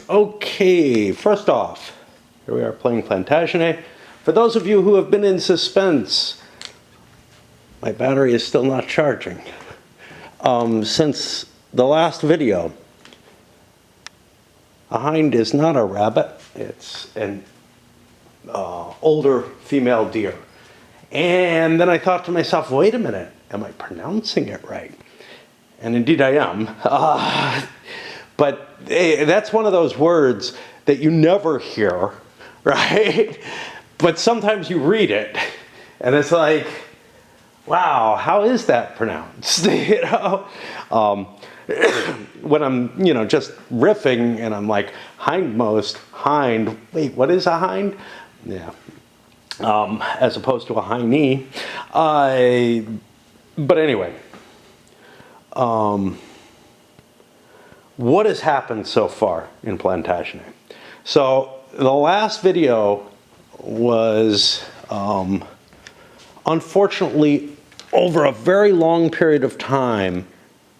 Okay, first off, here we are playing Plantagenet. For those of you who have been in suspense, my battery is still not charging. Since the last video, a hind is not a rabbit, it's an older female deer. And then I thought to myself, wait a minute, am I pronouncing it right? And indeed I am. But that's one of those words that you never hear, right? But sometimes you read it, and it's like, wow, how is that pronounced? You know, when I'm, just riffing, and I'm like, hindmost, hind. Wait, what is a hind? Yeah, as opposed to a high knee. But anyway. What has happened so far in Plantagenet? So the last video was unfortunately over a very long period of time,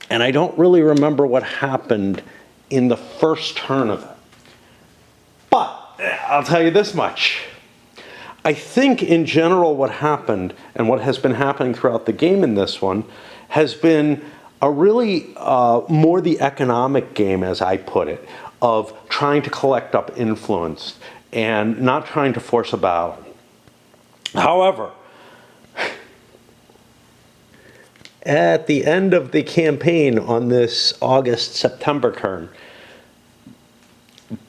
and I don't really remember what happened in the first turn of it. But I'll tell you this much. I think in general what happened, and what has been happening throughout the game in this one, has been a really more the economic game, as I put it, of trying to collect up influence and not trying to force a battle. However, at the end of the campaign on this August-September turn,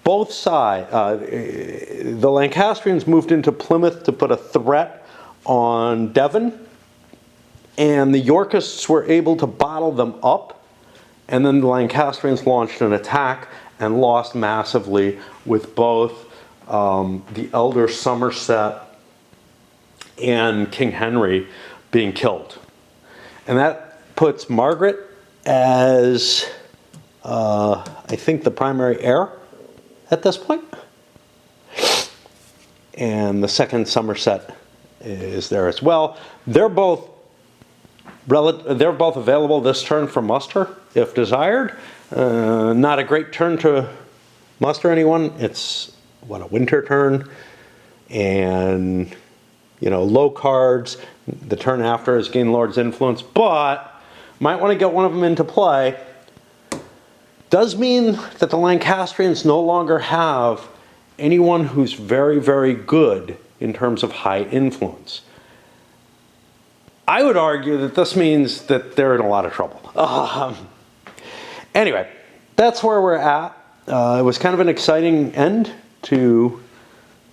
both sides, the Lancastrians moved into Plymouth to put a threat on Devon, and the Yorkists were able to bottle them up, and then the Lancastrians launched an attack and lost massively, with both the elder Somerset and King Henry being killed. And that puts Margaret as, I think, the primary heir at this point. And the second Somerset is there as well. They're both available this turn for muster, if desired. Not a great turn to muster anyone. It's, a winter turn. And, low cards. The turn after is Gain Lord's Influence. But, might want to get one of them into play. Does mean that the Lancastrians no longer have anyone who's very, very good in terms of high influence. I would argue that this means that they're in a lot of trouble. Anyway, that's where we're at. It was kind of an exciting end to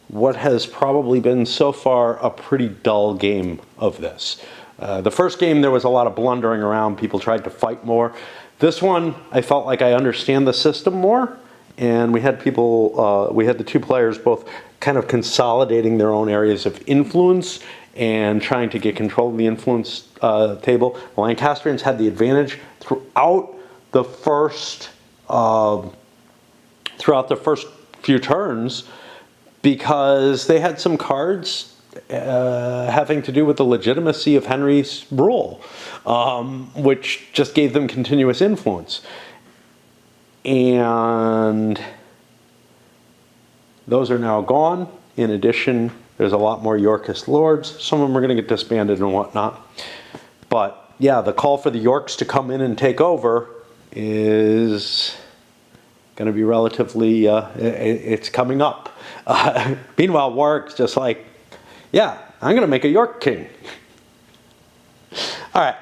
what has probably been so far a pretty dull game of this. The first game, there was a lot of blundering around. People tried to fight more. This one, I felt like I understand the system more. And we had people, we had the two players both kind of consolidating their own areas of influence and trying to get control of the influence table. The Lancastrians had the advantage throughout the first few turns, because they had some cards having to do with the legitimacy of Henry's rule, which just gave them continuous influence. And those are now gone. In addition, there's a lot more Yorkist lords. Some of them are going to get disbanded and whatnot. But yeah, the call for the Yorks to come in and take over is going to be relatively, it's coming up. Meanwhile, Warwick's just like, yeah, I'm going to make a York king. All right.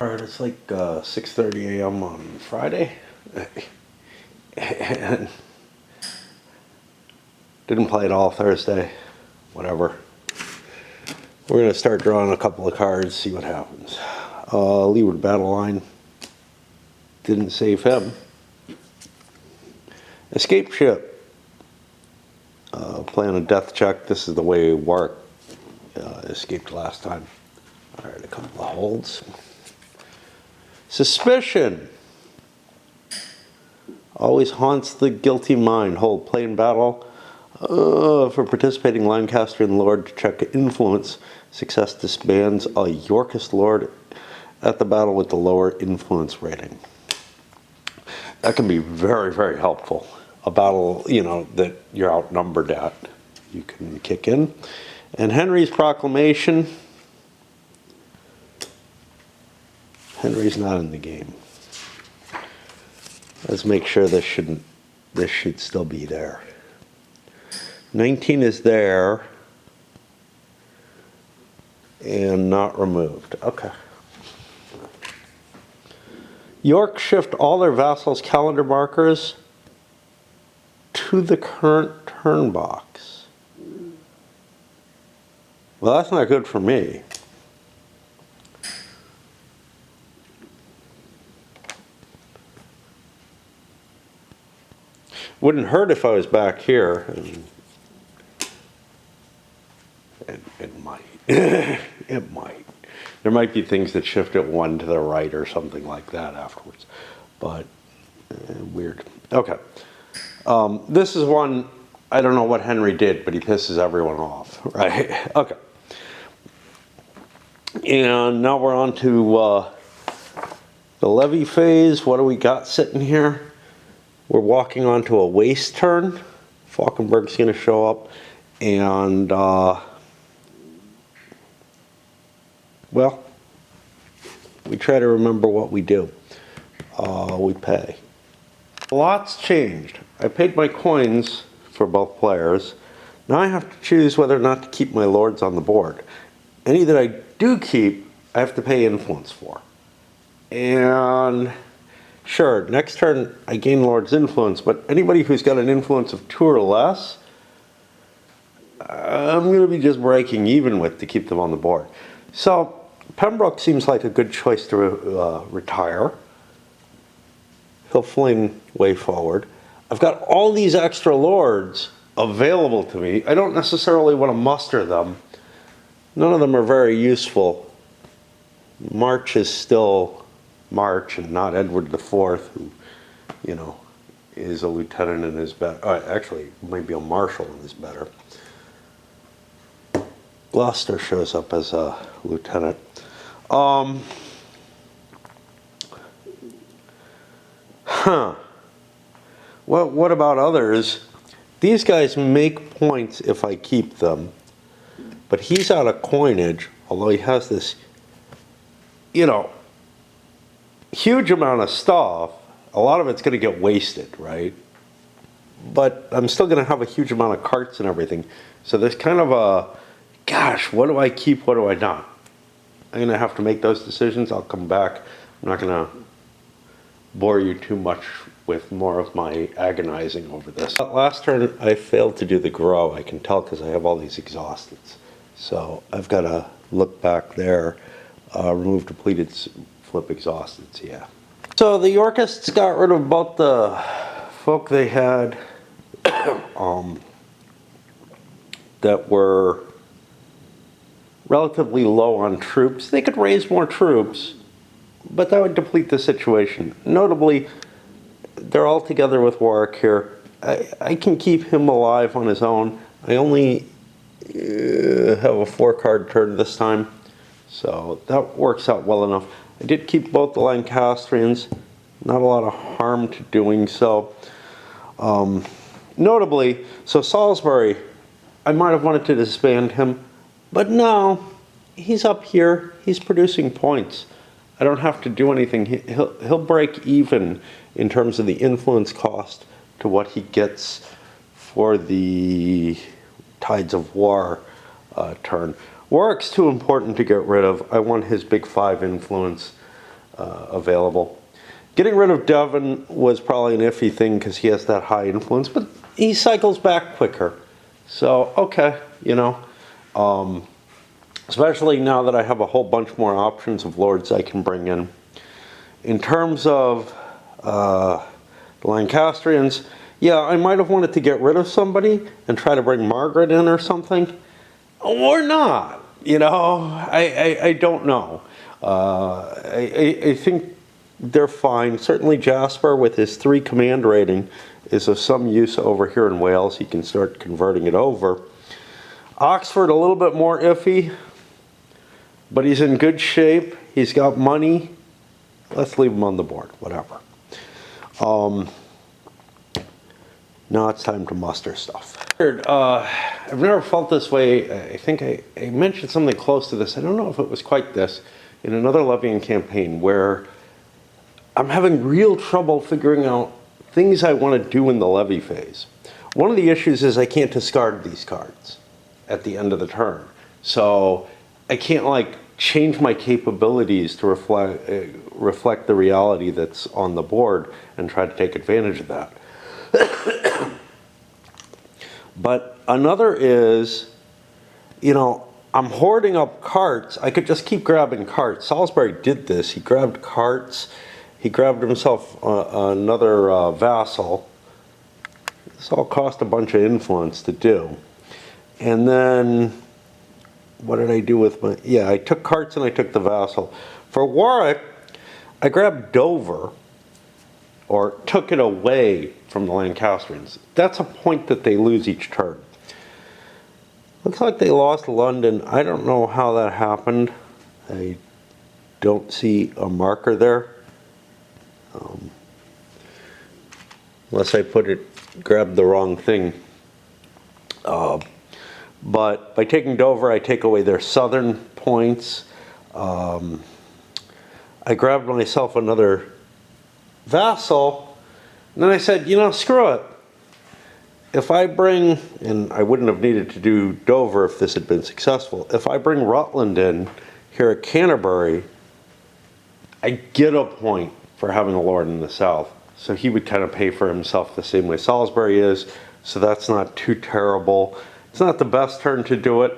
All right, it's like 6:30 a.m. on Friday. And didn't play it all Thursday. Whatever. We're going to start drawing a couple of cards, see what happens. Leeward Battle Line. Didn't save him. Escape Ship. Playing a death check. This is the way Warwick escaped last time. All right, a couple of holds. Suspicion. Always haunts the guilty mind. Hold. Play in battle. For participating Lancastrian lord to check influence. Success disbands a Yorkist lord at the battle with the lower influence rating. That can be very, very helpful. a battle, you know, that you're outnumbered at, you can kick in. And Henry's proclamation, Henry's not in the game. Let's make sure this should still be there. 19 is there and not removed. Okay. York shift all their vassals' calendar markers to the current turn box. Well, that's not good for me. Wouldn't hurt if I was back here. It might. It might. There might be things that shift it one to the right or something like that afterwards. But weird. Okay. This is one, I don't know what Henry did, but he pisses everyone off, right? Okay. And now we're on to the levy phase. What do we got sitting here? We're walking onto a waste turn. Falkenberg's going to show up. And, well, we try to remember what we do. We pay. A lot's changed. I paid my coins for both players. Now I have to choose whether or not to keep my lords on the board. Any that I do keep, I have to pay influence for. And sure, next turn I gain lord's influence, but anybody who's got an influence of 2 or less, I'm going to be just breaking even with to keep them on the board. So Pembroke seems like a good choice to retire. He'll fling way forward. I've got all these extra lords available to me. I don't necessarily want to muster them. None of them are very useful. March is still March and not Edward IV, who, you know, is a lieutenant and is better. Actually, maybe a marshal and is better. Gloucester shows up as a lieutenant. Well, what about others? These guys make points if I keep them, but he's out of coinage, although he has this, you know, huge amount of stuff. A lot of it's going to get wasted, right? But I'm still going to have a huge amount of carts and everything. So there's kind of a, gosh, what do I keep, what do I not? I'm going to have to make those decisions. I'll come back. I'm not going to bore you too much with more of my agonizing over this. Last turn I failed to do the grow. I can tell because I have all these exhausteds. So I've got to look back there. Remove depleted, flip exhausteds, yeah. So the Yorkists got rid of both the folk they had that were relatively low on troops. They could raise more troops, but that would deplete the situation. Notably, they're all together with Warwick here. I can keep him alive on his own. I only have a 4-card turn this time, so that works out well enough. I did keep both the Lancastrians. Not a lot of harm to doing so. Notably, so Salisbury, I might have wanted to disband him, but no, he's up here. He's producing points. I don't have to do anything. He'll break even in terms of the influence cost to what he gets for the Tides of War turn. Warwick's too important to get rid of. I want his big 5 influence available. Getting rid of Devon was probably an iffy thing because he has that high influence, but he cycles back quicker. So, okay, you know. Especially now that I have a whole bunch more options of lords I can bring in. In terms of the Lancastrians, yeah, I might have wanted to get rid of somebody and try to bring Margaret in or something. Or not, you know, I don't know. I think they're fine. Certainly Jasper, with his 3 command rating, is of some use over here in Wales. He can start converting it over. Oxford, a little bit more iffy, but he's in good shape. He's got money. Let's leave him on the board, whatever. Now it's time to muster stuff. I've never felt this way. I think I mentioned something close to this. I don't know if it was quite this in another levying campaign where I'm having real trouble figuring out things I want to do in the levy phase. One of the issues is I can't discard these cards at the end of the turn. So I can't like change my capabilities to reflect the reality that's on the board and try to take advantage of that. But another is, you know, I'm hoarding up carts. I could just keep grabbing carts. Salisbury did this. He grabbed carts. He grabbed himself another vassal. This all cost a bunch of influence to do. And then, what did I do with my... Yeah, I took carts and I took the vassal. For Warwick, I grabbed Dover, or took it away from the Lancastrians. That's a point that they lose each turn. Looks like they lost London. I don't know how that happened. I don't see a marker there. Unless I grabbed the wrong thing. But by taking Dover, I take away their southern points. I grabbed myself another vassal, and then I said, you know, screw it. If I bring, and I wouldn't have needed to do Dover if this had been successful, if I bring Rutland in here at Canterbury, I get a point for having a lord in the south. So he would kind of pay for himself the same way Salisbury is, so that's not too terrible. It's not the best turn to do it,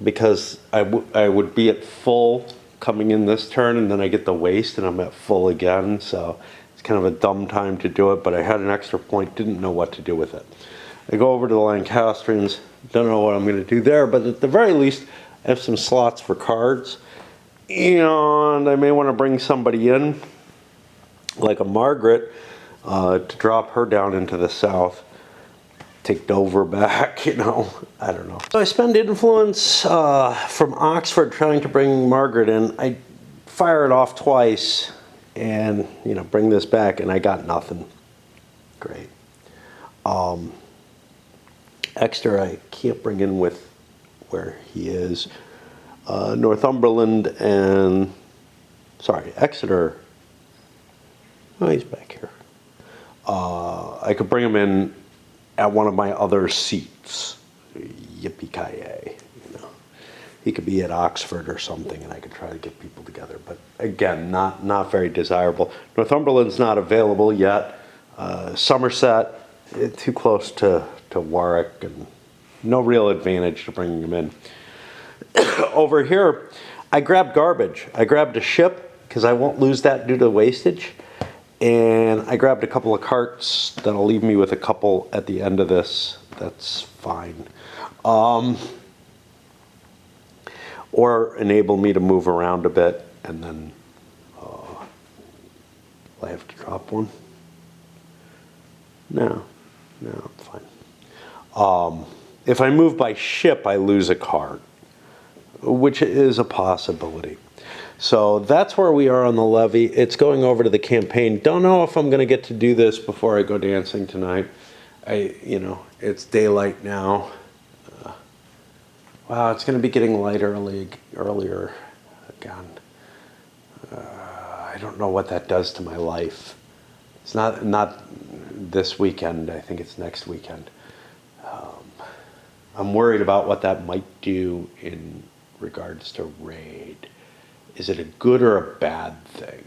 because I would be at full coming in this turn, and then I get the waste and I'm at full again, so it's kind of a dumb time to do it, but I had an extra point, didn't know what to do with it. I go over to the Lancastrians, don't know what I'm going to do there, but at the very least I have some slots for cards, and I may want to bring somebody in, like a Margaret, to drop her down into the south. Take Dover back, you know, I don't know. So I spend influence from Oxford trying to bring Margaret in. I fire it off twice and, you know, bring this back, and I got nothing. Great. Exeter I can't bring in with where he is. Northumberland and, sorry, Exeter. Oh, he's back here. I could bring him in at one of my other seats. Yippee-ki-yay, you know. He could be at Oxford or something, and I could try to get people together. But again, not very desirable. Northumberland's not available yet. Somerset, too close to Warwick, and no real advantage to bringing him in. Over here, I grabbed garbage. I grabbed a ship, because I won't lose that due to wastage. And I grabbed a couple of carts that'll leave me with a couple at the end of this. That's fine. Or enable me to move around a bit, and then I have to drop one. No, I'm fine. If I move by ship, I lose a card, which is a possibility. So that's where we are on the levy. It's going over to the campaign. Don't know if I'm going to get to do this before I go dancing tonight. You know, it's daylight now. Wow, it's going to be getting light earlier again. I don't know what that does to my life. It's not this weekend. I think it's next weekend. I'm worried about what that might do in regards to raid. Is it a good or a bad thing?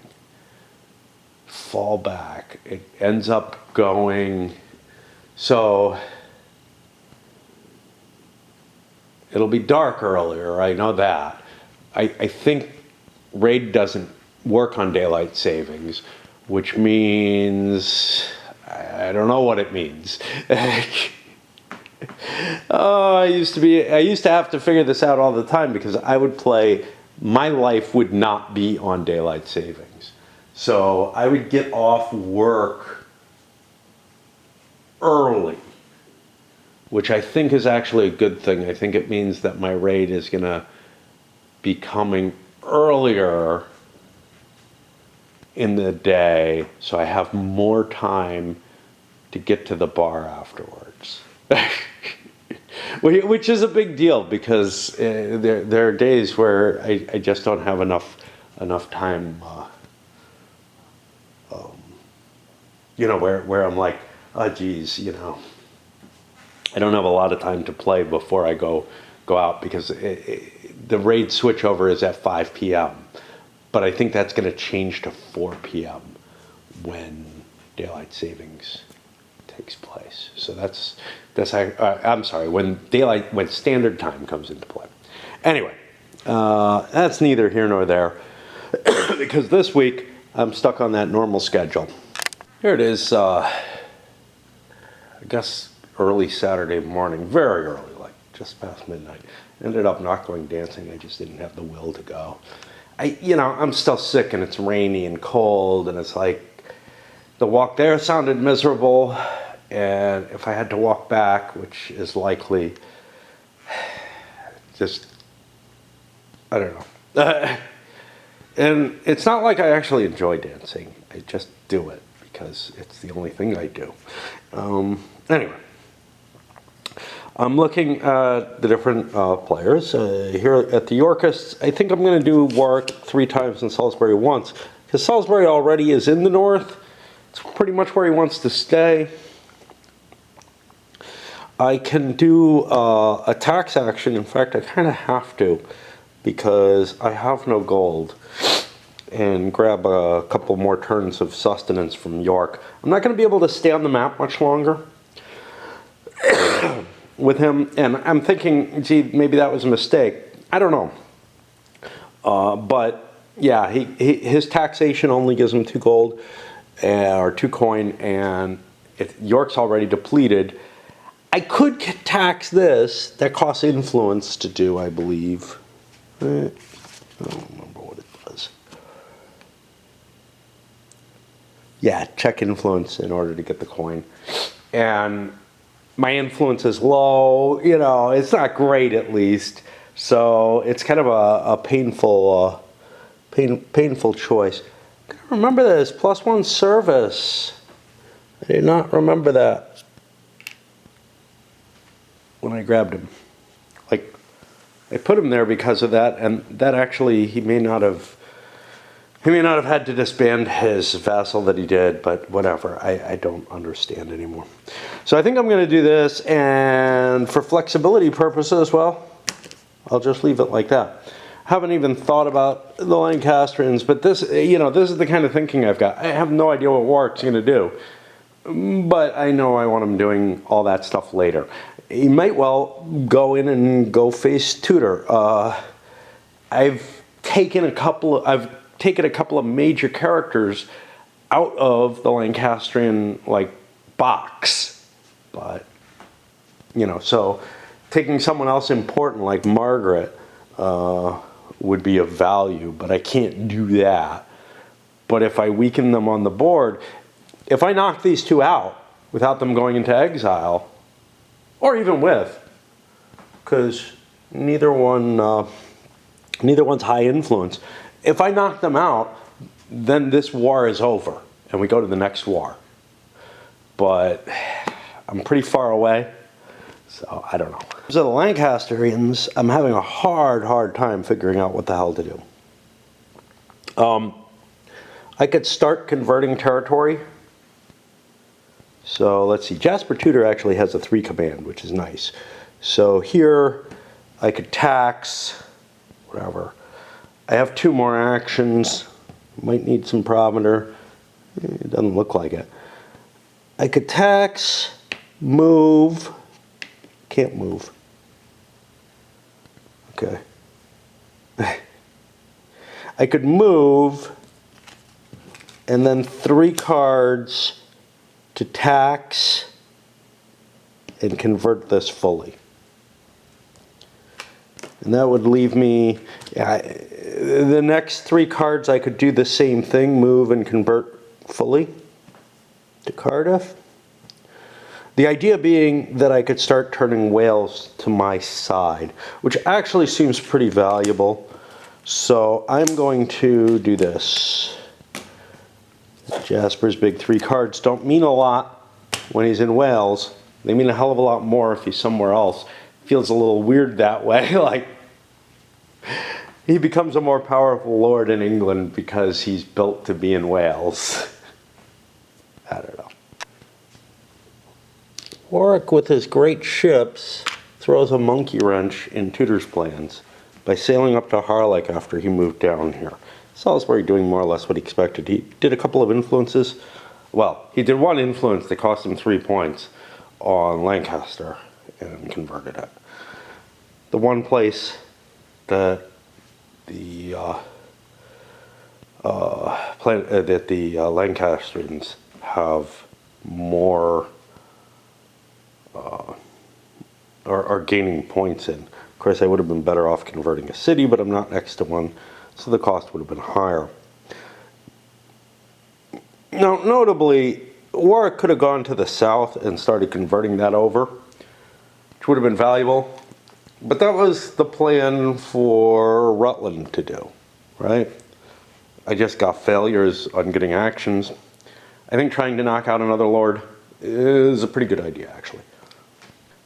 Fall back. It ends up going. So it'll be dark earlier, I know that. I think raid doesn't work on daylight savings, which means I don't know what it means. I used to have to figure this out all the time, because I would play. My life would not be on daylight savings. So I would get off work early, which I think is actually a good thing. I think it means that my raid is going to be coming earlier in the day, so I have more time to get to the bar afterwards. Which is a big deal because there are days where I just don't have enough time, where I'm like, oh geez, I don't have a lot of time to play before I go out because the raid switchover is at 5 p.m. But I think that's going to change to 4 p.m. when daylight savings takes place. So I'm sorry, when standard time comes into play. Anyway, that's neither here nor there because this week I'm stuck on that normal schedule. Here it is, I guess early Saturday morning, very early, like just past midnight. Ended up not going dancing. I just didn't have the will to go. I'm still sick and it's rainy and cold and it's like the walk there sounded miserable. And if I had to walk back, which is likely, just, I don't know. And it's not like I actually enjoy dancing. I just do it because it's the only thing I do. Anyway. I'm looking at the different players. Here at the Yorkists, I think I'm going to do Warwick 3 times and Salisbury once. Because Salisbury already is in the north. It's pretty much where he wants to stay. I can do a tax action. In fact, I kind of have to. Because I have no gold. And grab a couple more turns of sustenance from York. I'm not going to be able to stay on the map much longer with him, and I'm thinking, gee, maybe that was a mistake. I don't know. But yeah, his taxation only gives him 2 gold or 2 coin, and York's already depleted. I could tax this. That costs influence to do, I believe. I don't remember what it does. Yeah, check influence in order to get the coin. And my influence is low, it's not great at least. So it's kind of a painful choice. I gotta remember this, +1 service. I did not remember that when I grabbed him. Like, I put him there because of that, and that actually, he may not have had to disband his vassal that he did, but whatever. I don't understand anymore. So I think I'm going to do this, and for flexibility purposes, well, I'll just leave it like that. Haven't even thought about the Lancastrians, but this is the kind of thinking I've got. I have no idea what Warwick's going to do, but I know I want him doing all that stuff later. He might well go in and go face Tudor. I've taken a couple of major characters out of the Lancastrian box, but so taking someone else important like Margaret would be of value, but I can't do that. But if I weaken them on the board, if I knock these 2 out without them going into exile, or even with, because neither one's high influence. If I knock them out, then this war is over, and we go to the next war. But I'm pretty far away, so I don't know. So the Lancastrians, I'm having a hard time figuring out what the hell to do. I could start converting territory. So let's see, Jasper Tudor actually has a 3 command, which is nice. So here I could tax, whatever. I have 2 more actions. Might need some provender. It doesn't look like it. I could tax, move. Can't move. Okay. I could move, and then 3 cards to tax and convert this fully. And that would leave me, the next 3 cards I could do the same thing, move and convert fully to Cardiff. The idea being that I could start turning Wales to my side, which actually seems pretty valuable. So I'm going to do this. Jasper's big 3 cards don't mean a lot, when he's in Wales, they mean a hell of a lot more if he's somewhere else. Feels a little weird that way, like he becomes a more powerful lord in England because he's built to be in Wales. I don't know. Warwick, with his great ships, throws a monkey wrench in Tudor's plans by sailing up to Harlech after he moved down here. Salisbury doing more or less what he expected. He did a couple of influences. Well, he did one influence that cost him 3 points on Lancaster and converted it. The one place that the Lancastrians have more are gaining points in. Of course, I would have been better off converting a city, but I'm not next to one, so the cost would have been higher. Now, notably, Warwick could have gone to the south and started converting that over, which would have been valuable. But that was the plan for Rutland to do, right? I just got failures on getting actions. I think trying to knock out another lord is a pretty good idea, actually.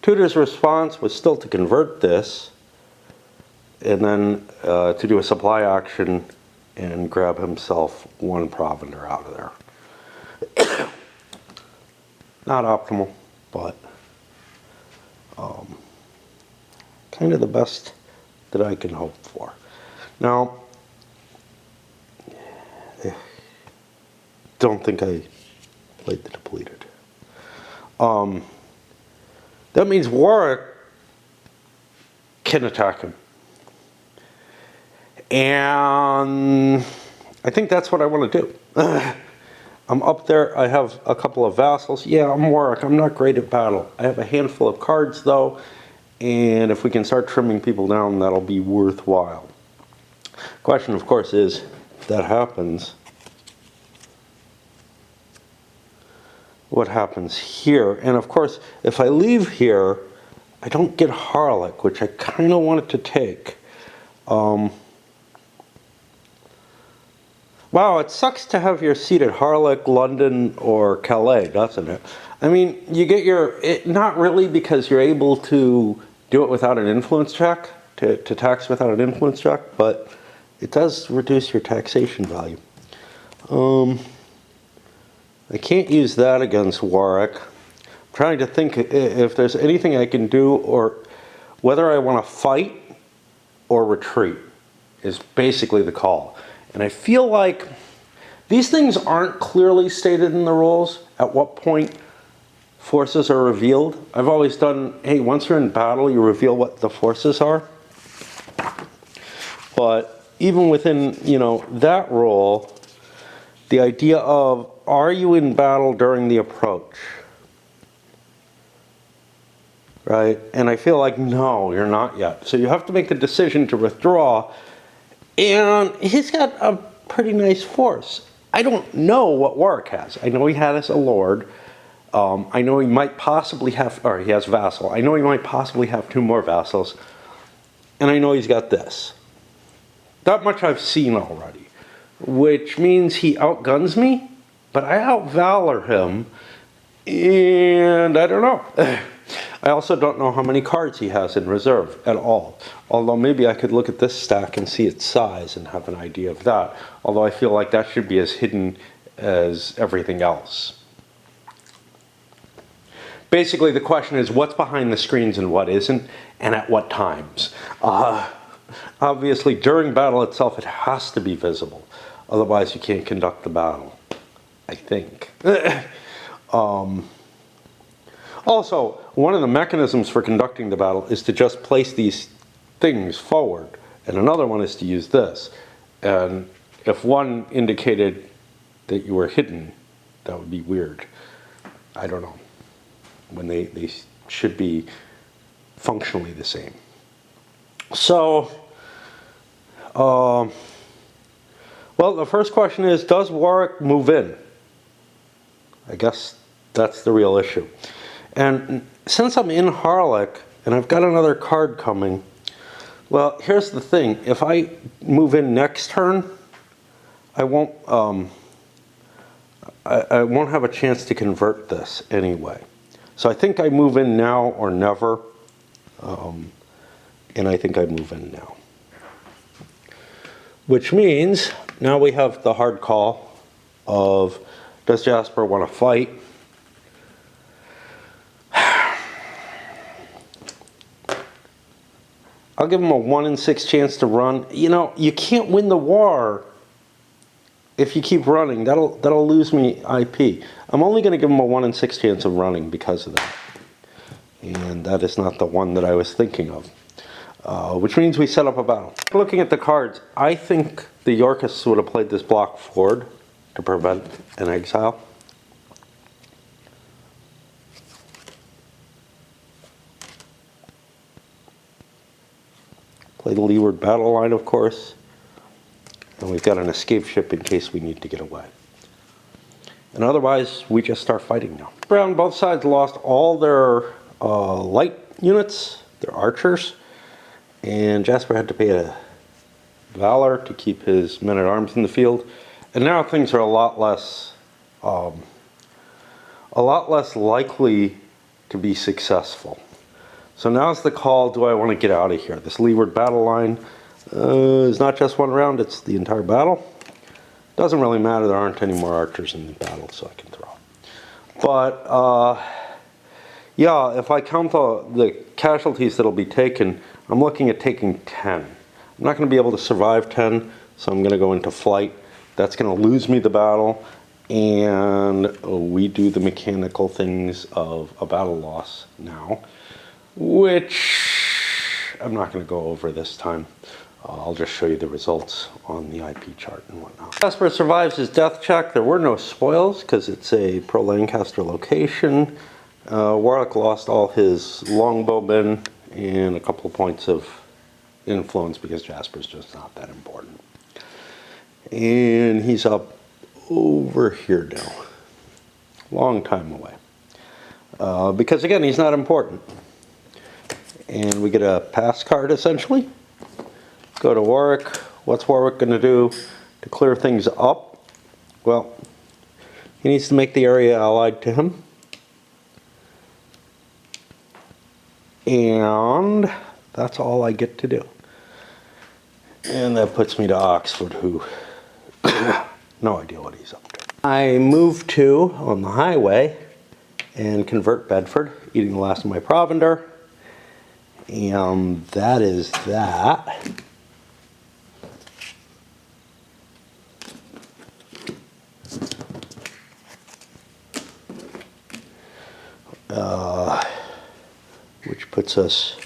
Tudor's response was still to convert this, and then to do a supply action and grab himself one provender out of there. Not optimal, but kind of the best that I can hope for. Now, don't think I played the depleted. That means Warwick can attack him. And I think that's what I want to do. I'm up there, I have a couple of vassals. Yeah, I'm Warwick, I'm not great at battle. I have a handful of cards though, and if we can start trimming people down, that'll be worthwhile. Question, of course, is if that happens, what happens here? And of course, if I leave here, I don't get Harlech, which I kind of wanted to take. Wow, it sucks to have your seat at Harlech, London, or Calais, doesn't it? I mean, you get not really, because you're able to do it without an influence check, to tax without an influence check, but it does reduce your taxation value. I can't use that against Warwick. I'm trying to think if there's anything I can do, or whether I want to fight or retreat is basically the call. And I feel like these things aren't clearly stated in the rules at what point forces are revealed. I've always done, hey, once you're in battle, you reveal what the forces are. But even within, that rule, the idea of, are you in battle during the approach? Right? And I feel like, no, you're not yet. So you have to make the decision to withdraw. And he's got a pretty nice force. I don't know what Warwick has. I know he has a lord. I know he might possibly have, or he has vassal. I know he might possibly have 2 more vassals. And I know he's got this. That much I've seen already. Which means he outguns me, but I outvalor him. And I don't know. I also don't know how many cards he has in reserve at all. Although maybe I could look at this stack and see its size and have an idea of that. Although I feel like that should be as hidden as everything else. Basically, the question is what's behind the screens and what isn't, and at what times. Obviously, during battle itself, it has to be visible. Otherwise, you can't conduct the battle, I think. Also, one of the mechanisms for conducting the battle is to just place these things forward, and another one is to use this. And if one indicated that you were hidden, that would be weird. I don't know. When they should be functionally the same. So, well, the first question is, does Warwick move in? I guess that's the real issue. And since I'm in Harlech, and I've got another card coming, well, here's the thing. If I move in next turn, I won't I won't have a chance to convert this anyway. So I think I move in now or never, and I think I move in now. Which means now we have the hard call of, does Jasper want to fight? I'll give him a 1 in 6 chance to run. You know, you can't win the war if you keep running. That'll lose me IP. I'm only going to give him a 1 in 6 chance of running because of that. And that is not the one that I was thinking of. Which means we set up a battle. Looking at the cards, I think the Yorkists would have played this block forward to prevent an exile. Play the leeward battle line, of course. And we've got an escape ship in case we need to get away. And otherwise, we just start fighting now. Brown, both sides lost all their light units, their archers. And Jasper had to pay a valor to keep his men-at-arms in the field. And now things are a lot less likely to be successful. So now's the call, do I want to get out of here? This leeward battle line is not just one round, it's the entire battle. Doesn't really matter, there aren't any more archers in the battle, so I can throw. But, yeah, if I count the casualties that'll be taken, I'm looking at taking 10. I'm not going to be able to survive 10, so I'm going to go into flight. That's going to lose me the battle, and we do the mechanical things of a battle loss now, which I'm not going to go over this time. I'll just show you the results on the IP chart and whatnot. Jasper survives his death check. There were no spoils because it's a pro-Lancaster location. Warwick lost all his longbowmen and a couple of points of influence because Jasper's just not that important. And he's up over here now. Long time away. Because again, he's not important. And we get a pass card essentially. Go to Warwick. What's Warwick going to do to clear things up? Well, he needs to make the area allied to him. And that's all I get to do. And that puts me to Oxford, who no idea what he's up to. I move to on the highway and convert Bedford, eating the last of my provender. And that is that. Which puts us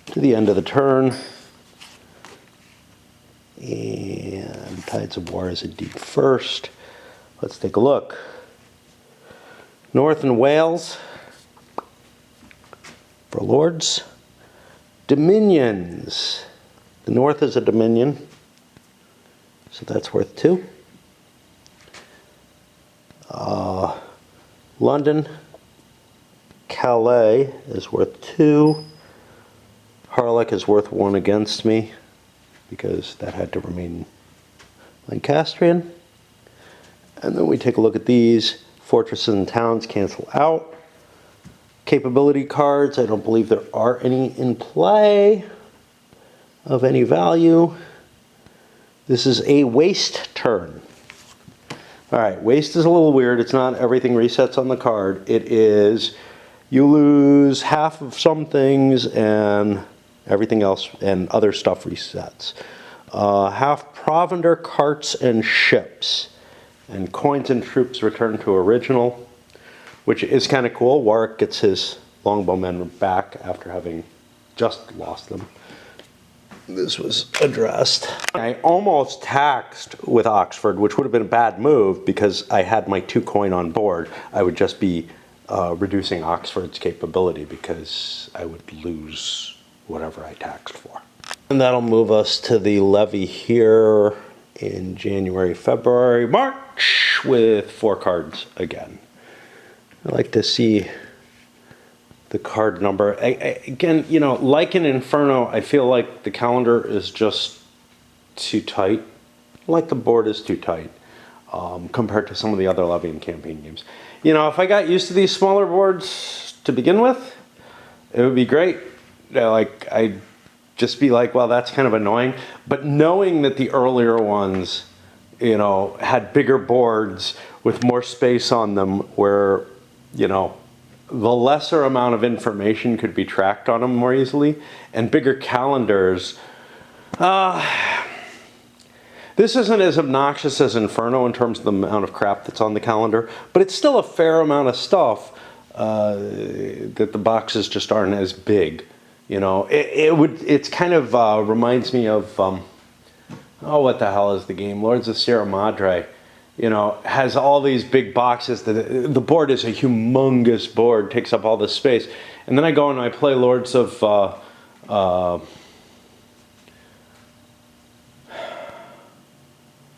to the end of the turn. And Tides of War is indeed first. Let's take a look. North and Wales for Lords. Dominions. The North is a Dominion, so that's worth 2. London, Calais is worth 2. Harlech is worth 1 against me because that had to remain Lancastrian. And then we take a look at these. Fortresses and towns cancel out. Capability cards, I don't believe there are any in play of any value. This is a waste turn. Alright, waste is a little weird. It's not everything resets on the card. It is you lose half of some things and everything else and other stuff resets. Half provender, carts, and ships. And coins and troops return to original, which is kind of cool. Warwick gets his longbowmen back after having just lost them. This was addressed. I almost taxed with Oxford, which would have been a bad move because I had my 2 coin on board. I would just be reducing Oxford's capability because I would lose whatever I taxed for. And that'll move us to the levy here in January, February, March with 4 cards again. I like to see the card number. Again, you know, like in Inferno, I feel like the calendar is just too tight. Like the board is too tight. compared to some of the other levy and campaign games. You know, if I got used to these smaller boards to begin with, it would be great. Like, I'd just be like, well, that's kind of annoying. But knowing that the earlier ones, you know, had bigger boards with more space on them where, you know, the lesser amount of information could be tracked on them more easily, and bigger calendars. This isn't as obnoxious as Inferno in terms of the amount of crap that's on the calendar, but it's still a fair amount of stuff that the boxes just aren't as big. You know, it's kind of reminds me of, oh, what the hell is the game? Lords of Sierra Madre. You know, has all these big boxes. The board is a humongous board, takes up all this space. And then I go and I play Lords of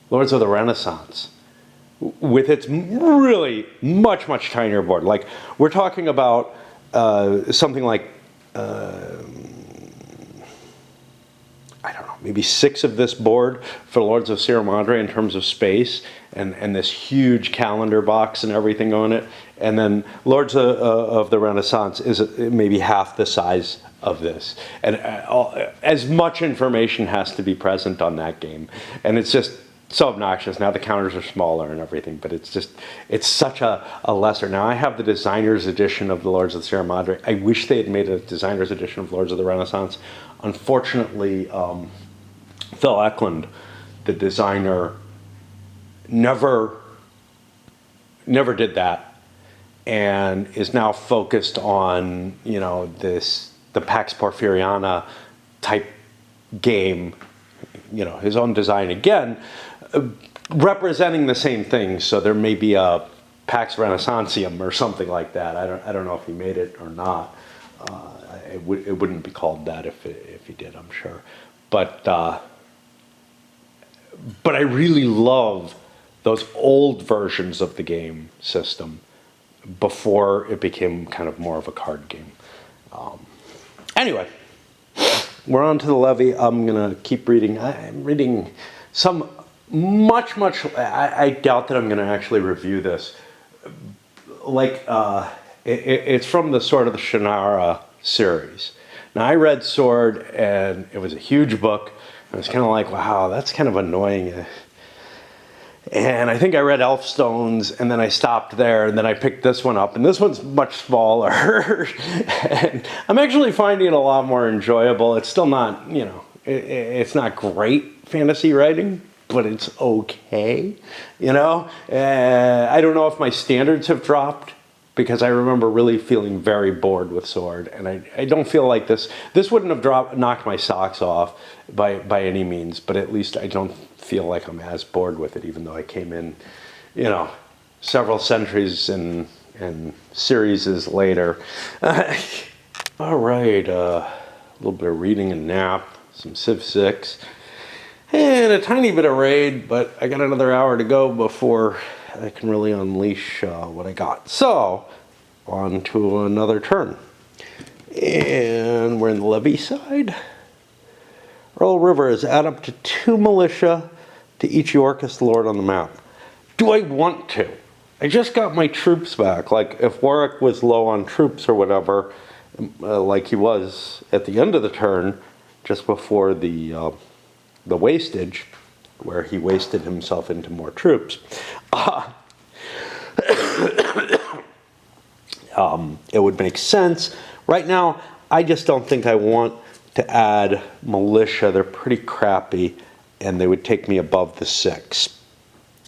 the Renaissance with its really much tinier board. Like, we're talking about something like I don't know, maybe 6 of this board for Lords of Sierra Madre in terms of space, and this huge calendar box and everything on it. And then Lords of the Renaissance is maybe half the size of this. And as much information has to be present on that game. And it's just so obnoxious. Now the counters are smaller and everything, but it's just, it's such a lesser. Now I have the designer's edition of the Lords of Sierra Madre. I wish they had made a designer's edition of Lords of the Renaissance. Unfortunately, Phil Eklund, the designer, never did that, and is now focused on, you know, the Pax Porfiriana type game, you know, his own design again, representing the same thing. So there may be a Pax Renaissantium or something like that. I don't know if he made it or not. It wouldn't be called that if he did, I'm sure. But I really love those old versions of the game system before it became kind of more of a card game. Anyway, we're on to the levy. I'm going to keep reading. I'm reading some much, I doubt that I'm going to actually review this. Like, it's from the Sword of the Shannara series. Now, I read Sword, and it was a huge book. I was kind of like, wow, that's kind of annoying. And I think I read Elfstones, and then I stopped there, and then I picked this one up, and this one's much smaller. And I'm actually finding it a lot more enjoyable. It's still not, you know, it's not great fantasy writing, but it's okay, you know? I don't know if my standards have dropped, because I remember really feeling very bored with Sword, and I don't feel like this wouldn't have knocked my socks off by any means, but at least I don't feel like I'm as bored with it, even though I came in, you know, several centuries and series later. All right, a little bit of reading and nap, some Civ 6, and a tiny bit of raid, but I got another hour to go before I can really unleash what I got. So, on to another turn. And we're in the levy side. Earl River is add up to 2 militia to each Yorkist lord on the map. Do I want to? I just got my troops back. Like, if Warwick was low on troops or whatever, like he was at the end of the turn, just before the wastage, where he wasted himself into more troops, it would make sense. Right now, I just don't think I want to add militia. They're pretty crappy, and they would take me above the 6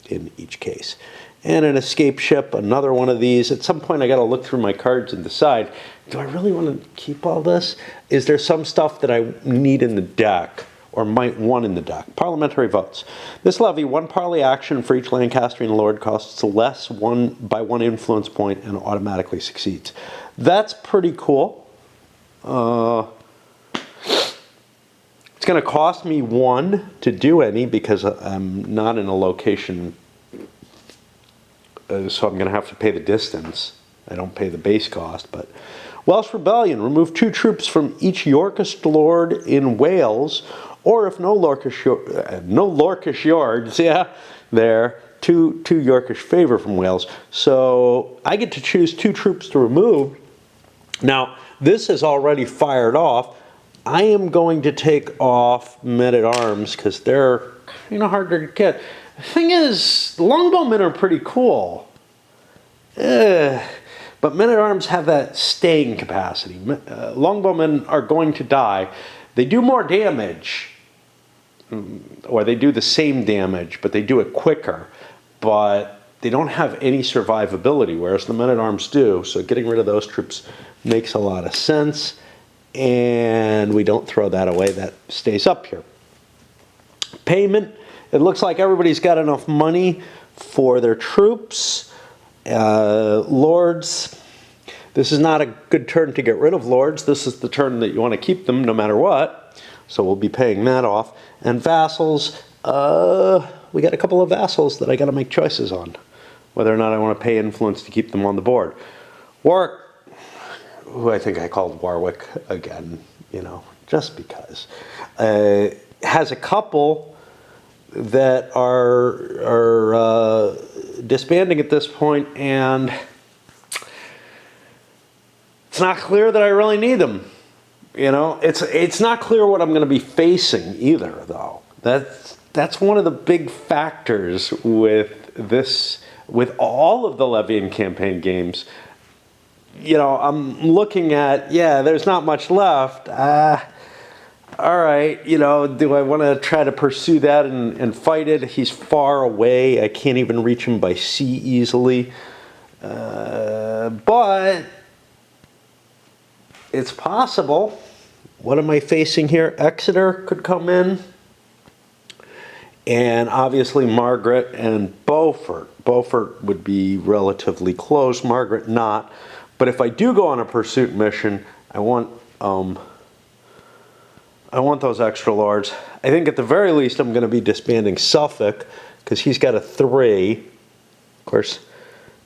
in each case. And an escape ship, another one of these. At some point, I got to look through my cards and decide, do I really want to keep all this? Is there some stuff that I need in the deck, or might want in the deck? Parliamentary votes. This levy, 1 parley action for each Lancastrian lord, costs less by 1 influence point and automatically succeeds. That's pretty cool. It's going to cost me 1 to do any because I'm not in a location, so I'm going to have to pay the distance. I don't pay the base cost, but Welsh Rebellion, remove 2 troops from each Yorkist lord in Wales, or if no Lorkish Lords, two Yorkish favor from Wales. So I get to choose 2 troops to remove. Now, this is already fired off. I am going to take off men-at-arms because they're kind of harder to get. The thing is, longbowmen are pretty cool. But men-at-arms have that staying capacity. Longbowmen are going to die. They do more damage, or they do the same damage, but they do it quicker. But they don't have any survivability, whereas the men-at-arms do. So getting rid of those troops makes a lot of sense. And we don't throw that away. That stays up here. Payment. It looks like everybody's got enough money for their troops. Lords. This is not a good turn to get rid of lords. This is the turn that you want to keep them no matter what. So we'll be paying that off. And vassals. We got a couple of vassals that I got to make choices on, whether or not I want to pay influence to keep them on the board. Warwick, who I think I called Warwick again, you know, just because, has a couple that are disbanding at this point, and it's not clear that I really need them. You know, it's not clear what I'm going to be facing either, though. That's one of the big factors with this, with all of the Levian campaign games. You know, I'm looking at, yeah, there's not much left. All right, you know, do I want to try to pursue that and fight it? He's far away. I can't even reach him by sea easily. But it's possible. What am I facing here? Exeter could come in. And obviously Margaret and Beaufort. Beaufort would be relatively close, Margaret not. But if I do go on a pursuit mission, I want those extra lords. I think at the very least I'm going to be disbanding Suffolk because he's got a 3. Of course,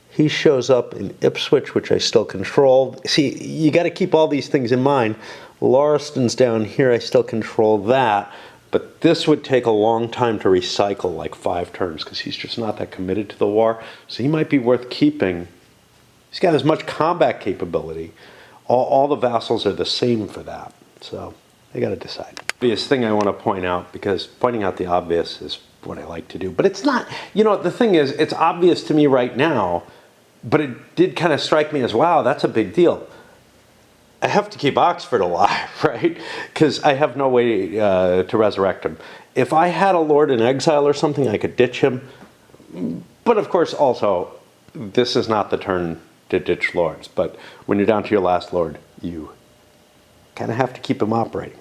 he shows up in Ipswich, which I still control. See, you got to keep all these things in mind. Lauriston's down here. I still control that. But this would take a long time to recycle, like 5 turns, because he's just not that committed to the war. So he might be worth keeping. He's got as much combat capability. All the vassals are the same for that. So I got to decide. Obvious thing I want to point out, because pointing out the obvious is what I like to do. But it's not, you know, the thing is, it's obvious to me right now, but it did kind of strike me as, wow, that's a big deal. I have to keep Oxford alive, right? Because I have no way to resurrect him. If I had a lord in exile or something, I could ditch him. But of course, also, this is not the turn to ditch lords. But when you're down to your last lord, you kind of have to keep him operating.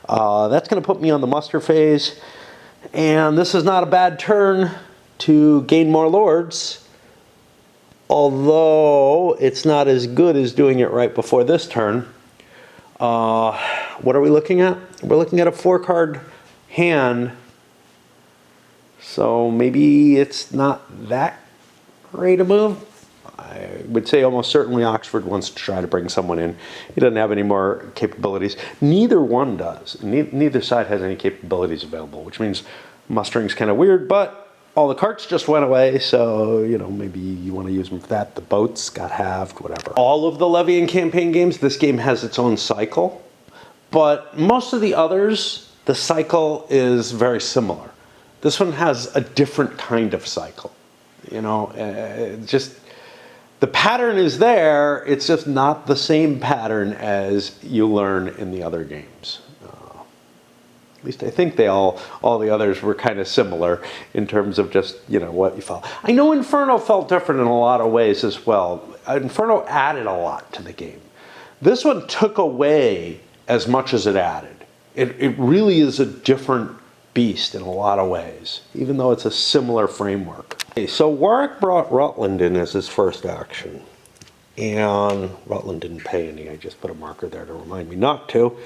That's going to put me on the muster phase. And this is not a bad turn to gain more lords. Although it's not as good as doing it right before this turn. What are we looking at? We're looking at a 4-card hand. So maybe it's not that great a move. I would say almost certainly Oxford wants to try to bring someone in. He doesn't have any more capabilities. Neither one does. Neither side has any capabilities available, which means mustering's kind of weird, but all the carts just went away, so, you know, maybe you want to use them for that. The boats got halved, whatever. All of the Levian campaign games, this game has its own cycle, but most of the others, the cycle is very similar. This one has a different kind of cycle. You know, just the pattern is there, it's just not the same pattern as you learn in the other games. At least I think all the others were kind of similar in terms of just, you know, what you felt. I know Inferno felt different in a lot of ways as well. Inferno added a lot to the game. This one took away as much as it added. It really is a different beast in a lot of ways, even though it's a similar framework. Okay, so Warwick brought Rutland in as his first action. And Rutland didn't pay any. I just put a marker there to remind me not to.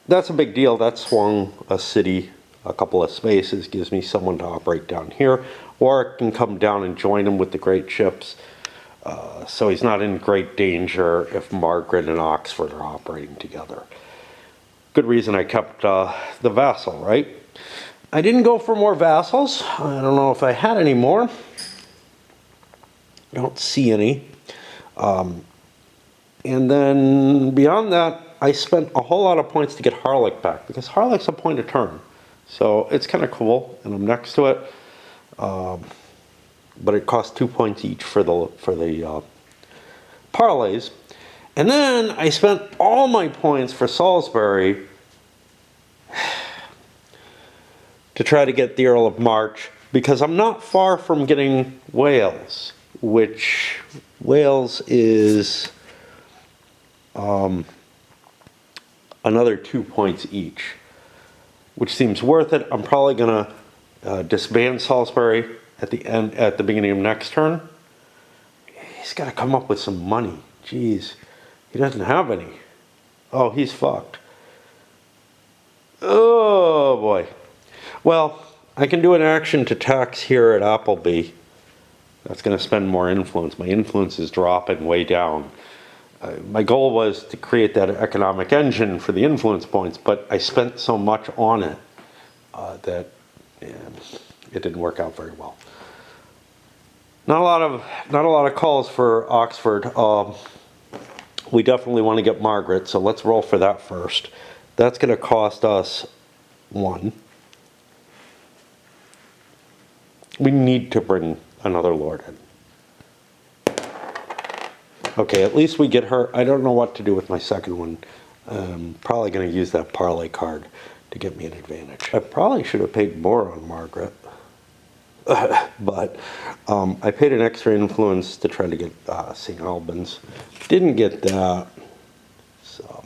That's a big deal. That swung a city a couple of spaces, gives me someone to operate down here. Warwick can come down and join him with the great ships. So he's not in great danger if Margaret and Oxford are operating together. Good reason I kept the vassal, right? I didn't go for more vassals. I don't know if I had any more. I don't see any. And then beyond that, I spent a whole lot of points to get Harlech back, because Harlech's a point a turn. So it's kind of cool, and I'm next to it. But it costs 2 points each for the parlays. And then I spent all my points for Salisbury to try to get the Earl of March, because I'm not far from getting Wales, which Wales is another 2 points each, which seems worth it. I'm probably going to disband Salisbury at the beginning of next turn. He's got to come up with some money. Jeez, he doesn't have any. Oh, he's fucked. Oh boy. Well, I can do an action to tax here at Appleby. That's going to spend more influence. My influence is dropping way down. My goal was to create that economic engine for the influence points, but I spent so much on it that it didn't work out very well. Not a lot of calls for Oxford. We definitely want to get Margaret, so let's roll for that first. That's going to cost us 1. We need to bring another lord in. Okay, at least we get her. I don't know what to do with my second one. Probably going to use that parlay card to get me an advantage. I probably should have paid more on Margaret. But I paid an extra influence to try to get St. Albans. Didn't get that. So,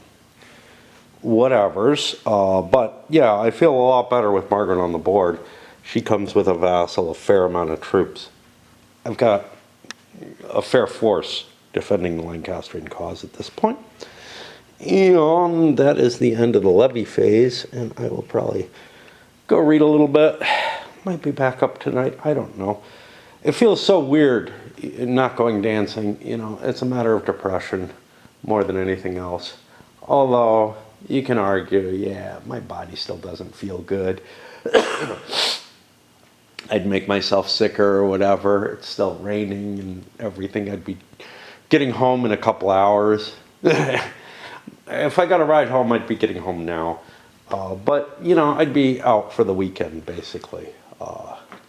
whatevers. But yeah, I feel a lot better with Margaret on the board. She comes with a vassal, a fair amount of troops. I've got a fair force defending the Lancastrian cause at this point. And that is the end of the levy phase, and I will probably go read a little bit. Might be back up tonight, I don't know. It feels so weird not going dancing. You know, it's a matter of depression more than anything else. Although, you can argue, yeah, my body still doesn't feel good. I'd make myself sicker or whatever. It's still raining and everything. I'd be getting home in a couple hours. If I got a ride home, I'd be getting home now. But, you know, I'd be out for the weekend, basically.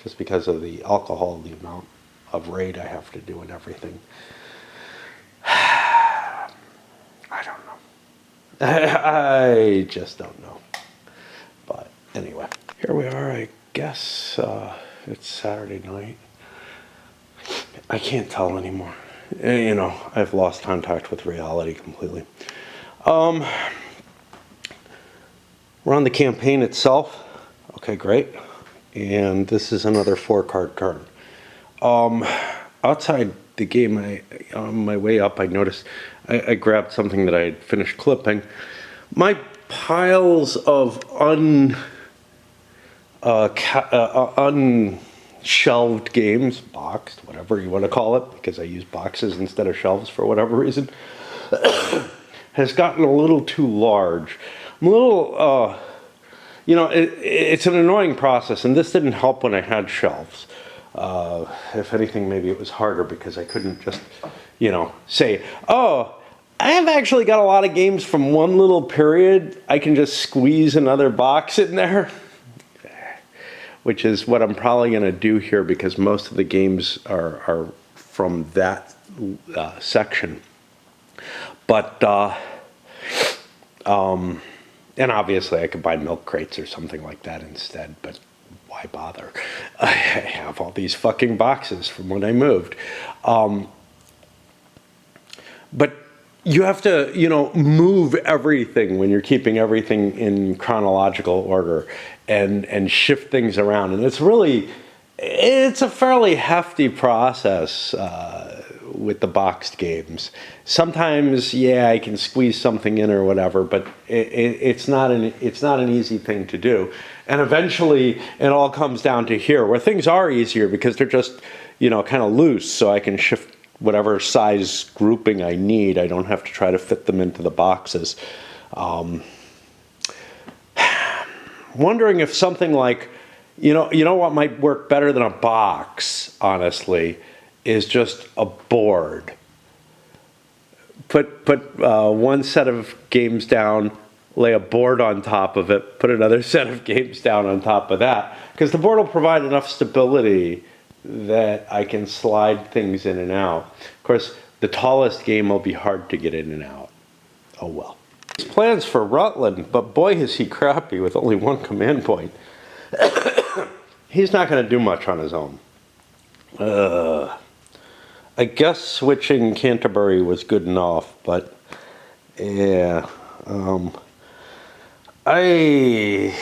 Just because of the alcohol, the amount of raid I have to do and everything. I don't know. I just don't know. But anyway, here we are. I guess it's Saturday night. I can't tell anymore. You know, I've lost contact with reality completely. We're on the campaign itself. Okay, great. And this is another 4-card turn. Outside the game, on my way up, I noticed I grabbed something that I had finished clipping. My piles of unshelved games, boxed, whatever you want to call it, because I use boxes instead of shelves for whatever reason, has gotten a little too large. I'm a little, you know, it's an annoying process, and this didn't help when I had shelves. If anything, maybe it was harder because I couldn't just, you know, say, oh, I've actually got a lot of games from one little period. I can just squeeze another box in there. Which is what I'm probably going to do here, because most of the games are from that section. But, and obviously I could buy milk crates or something like that instead, but why bother? I have all these fucking boxes from when I moved. But you have to, you know, move everything when you're keeping everything in chronological order and shift things around. And it's a fairly hefty process with the boxed games. Sometimes, yeah, I can squeeze something in or whatever, but it's not an easy thing to do. And eventually, it all comes down to here, where things are easier because they're just, you know, kind of loose, so I can shift whatever size grouping I need. I don't have to try to fit them into the boxes. Wondering if something like You know what might work better than a box, honestly, is just a board. Put one set of games down, lay a board on top of it, put another set of games down on top of that, because the board will provide enough stability that I can slide things in and out. Of course, the tallest game will be hard to get in and out. Oh well. His plans for Rutland, but boy is he crappy with only one command point. He's not going to do much on his own. I guess switching Canterbury was good enough, but yeah. I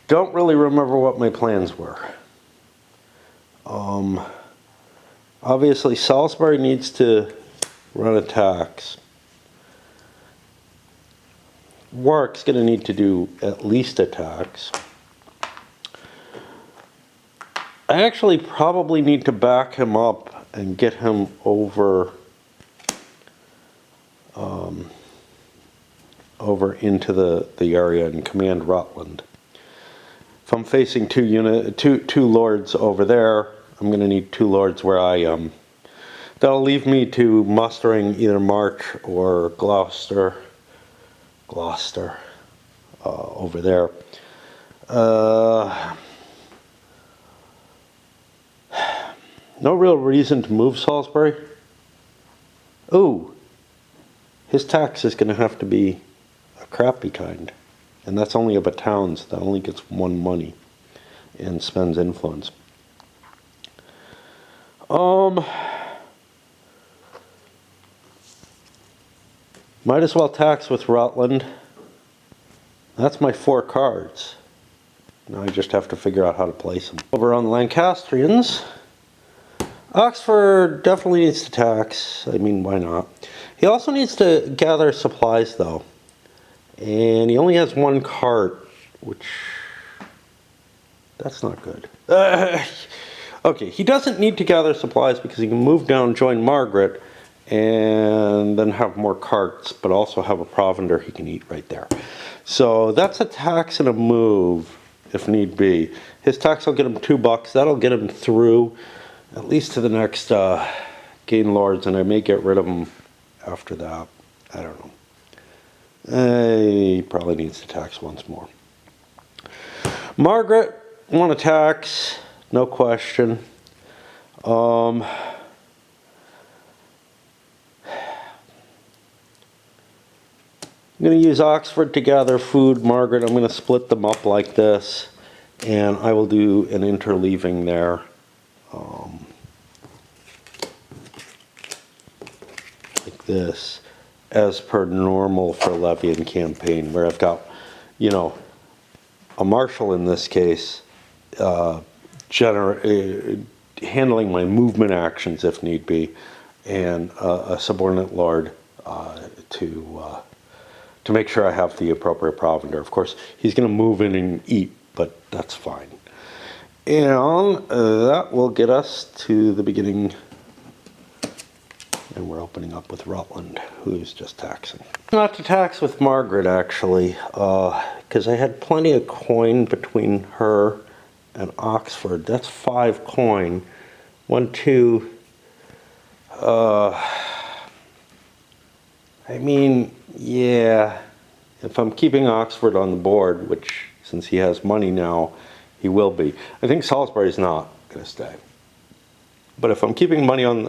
don't really remember what my plans were. Obviously Salisbury needs to run attacks. Warwick's going to need to do at least attacks. I actually probably need to back him up and get him over over into the area and command Rutland. If I'm facing two lords over there, I'm going to need 2 lords where I am. That'll leave me to mustering either March or Gloucester over there. No real reason to move Salisbury. Ooh, his tax is going to have to be a crappy kind. And that's only of a town, so that only gets 1 money and spends influence. Might as well tax with Rutland. That's my 4 cards. Now I just have to figure out how to place them. Over on Lancastrians, Oxford definitely needs to tax. I mean, why not? He also needs to gather supplies, though. And he only has 1 cart, which... that's not good. Okay, he doesn't need to gather supplies because he can move down, join Margaret, and then have more carts, but also have a provender he can eat right there. So that's a tax and a move, if need be. His tax will get him $2. That'll get him through at least to the next gain lords, and I may get rid of him after that. I don't know. He probably needs to tax once more. Margaret, want to tax, no question. I'm going to use Oxford to gather food. Margaret, I'm going to split them up like this, and I will do an interleaving there. Like this, as per normal for Levian campaign, where I've got, you know, a marshal in this case, handling my movement actions if need be, and a subordinate lord to make sure I have the appropriate provender. Of course, he's going to move in and eat, but that's fine. And that will get us to the beginning. And we're opening up with Rutland, who's just taxing. Not to tax with Margaret, actually, because I had plenty of coin between her and Oxford. That's 5 coin. 1, 2. I mean, yeah, if I'm keeping Oxford on the board, which since he has money now, he will be. I think Salisbury's not going to stay. But if I'm keeping money on,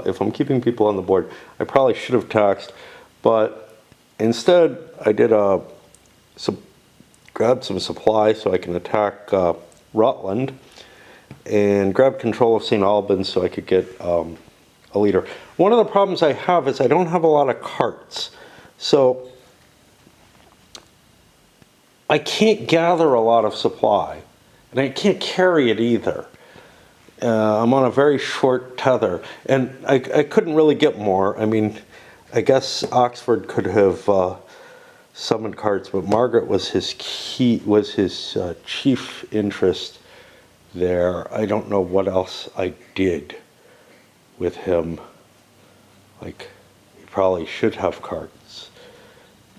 if I'm keeping people on the board, I probably should have taxed. But instead, I did grab some supplies so I can attack Rutland, and grab control of St. Albans so I could get a leader. One of the problems I have is I don't have a lot of carts, so I can't gather a lot of supply, and I can't carry it either. I'm on a very short tether, and I couldn't really get more. I mean, I guess Oxford could have summoned carts, but Margaret was his chief interest there. I don't know what else I did with him. Like, he probably should have carts.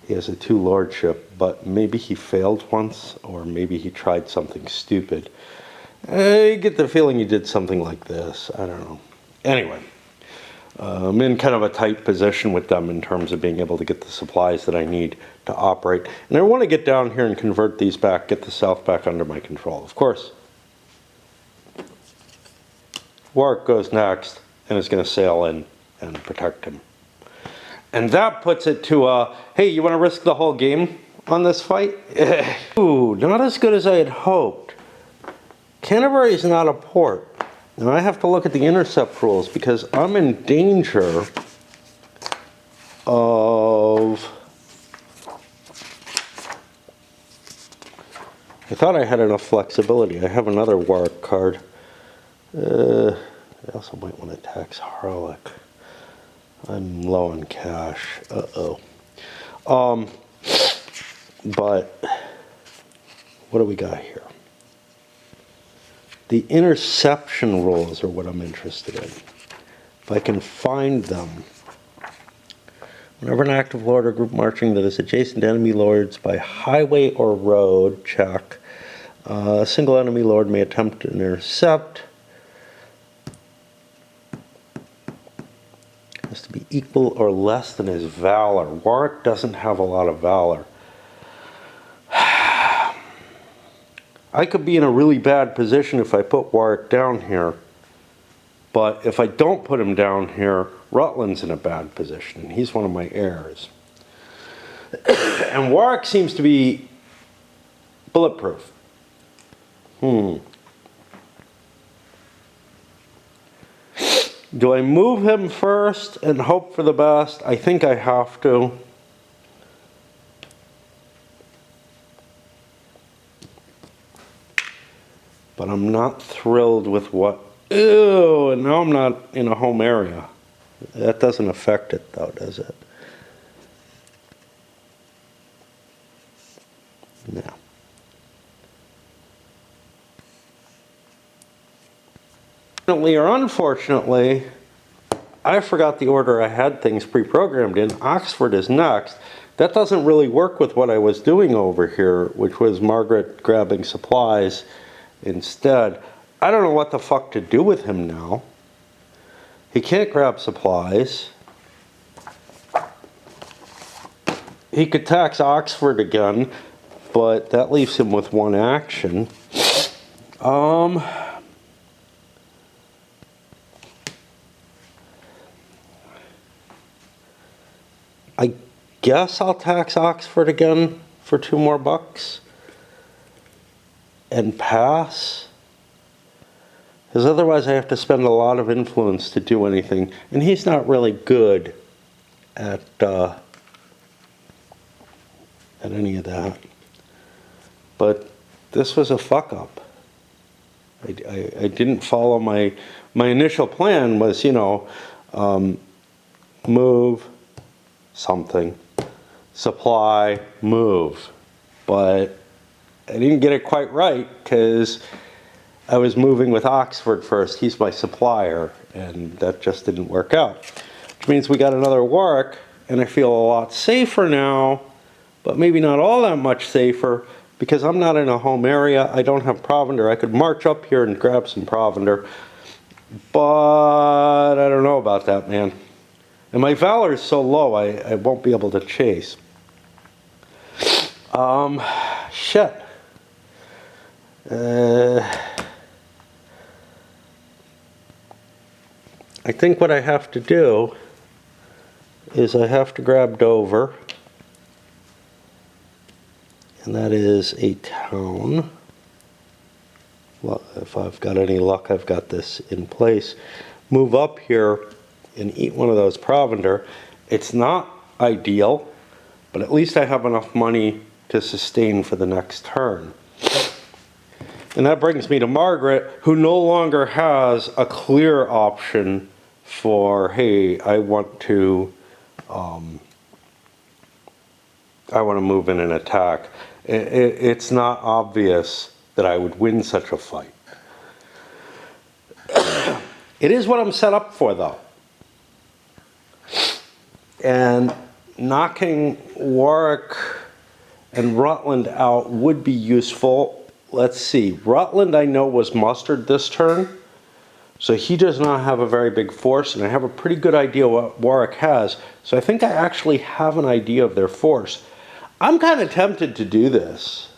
He has a 2 lordship, but maybe he failed once, or maybe he tried something stupid. I get the feeling he did something like this. I don't know. Anyway, I'm in kind of a tight position with them in terms of being able to get the supplies that I need to operate. And I want to get down here and convert these back, get the south back under my control. Of course, Warwick goes next and is going to sail in and protect him. And that puts it to, hey, you want to risk the whole game on this fight? Ooh, not as good as I had hoped. Canterbury is not a port. Now I have to look at the intercept rules because I'm in danger of... I thought I had enough flexibility. I have another Warwick card. I also might want to tax Harlech. I'm low on cash. Uh-oh. But what do we got here? The interception rules are what I'm interested in. If I can find them. Whenever an active lord or group marching that is adjacent to enemy lords by highway or road, check. A single enemy lord may attempt to intercept. Has to be equal or less than his valor. Warwick doesn't have a lot of valor. I could be in a really bad position if I put Warwick down here. But if I don't put him down here, Rutland's in a bad position. And he's one of my heirs. And Warwick seems to be bulletproof. Do I move him first and hope for the best? I think I have to. But I'm not thrilled with what... Ew, and now I'm not in a home area. That doesn't affect it though, does it? No. Fortunately or unfortunately, I forgot the order I had things pre-programmed in. Oxford is next. That doesn't really work with what I was doing over here, which was Margaret grabbing supplies instead. I don't know what the fuck to do with him now. He can't grab supplies. He could tax Oxford again, but that leaves him with one action. I guess I'll tax Oxford again for 2 more bucks and pass. Because otherwise I have to spend a lot of influence to do anything. And he's not really good at any of that. But this was a fuck up. I didn't follow my initial plan was, you know, move, something, supply, move. But I didn't get it quite right because I was moving with Oxford first. He's my supplier, and that just didn't work out. Which means we got another Warwick, and I feel a lot safer now, but maybe not all that much safer because I'm not in a home area. I don't have provender. I could march up here and grab some provender, but I don't know about that, man. And my valor is so low, I won't be able to chase. Shit. I think what I have to do is I have to grab Dover. And that is a town. Well, if I've got any luck, I've got this in place. Move up here and eat one of those provender. It's not ideal, but at least I have enough money to sustain for the next turn. And that brings me to Margaret, who no longer has a clear option for, hey, I want to move in and attack. It's not obvious that I would win such a fight. It is what I'm set up for, though. And knocking Warwick and Rutland out would be useful. let's see. Rutland, I know, was mustered this turn. So he does not have a very big force, and I have a pretty good idea what Warwick has. So I think I actually have an idea of their force. I'm kind of tempted to do this.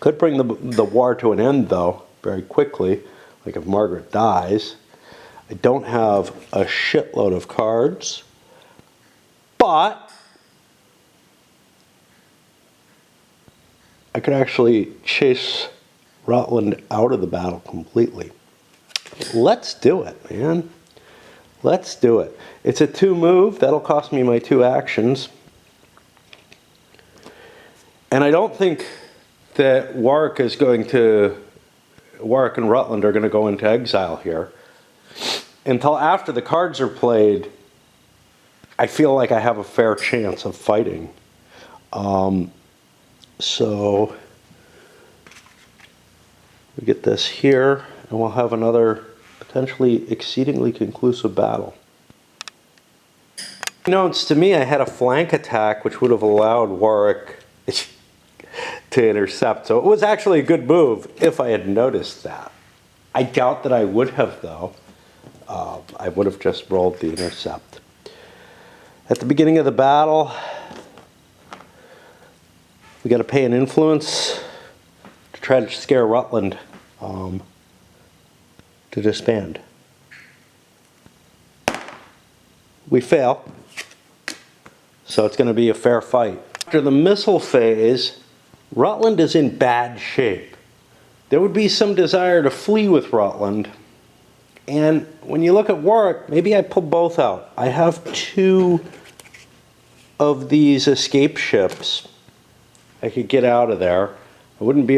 Could bring the war to an end, though, very quickly, like if Margaret dies. I don't have a shitload of cards, but I could actually chase Rutland out of the battle completely. Let's do it, man. Let's do it. It's a 2 move. That'll cost me my 2 actions. And I don't think that Warwick and Rutland are going to go into exile here. Until after the cards are played, I feel like I have a fair chance of fighting. So we get this here, and we'll have another potentially exceedingly conclusive battle. Unbeknownst to me, I had a flank attack which would have allowed Warwick to intercept. So it was actually a good move if I had noticed that. I doubt that I would have, though. I would have just rolled the intercept. At the beginning of the battle, we got to pay an influence to try to scare Rutland to disband. We fail, so it's going to be a fair fight. After the missile phase, Rutland is in bad shape. There would be some desire to flee with Rutland. And when you look at Warwick, maybe I pull both out. I have 2 of these escape ships. I could get out of there. I wouldn't be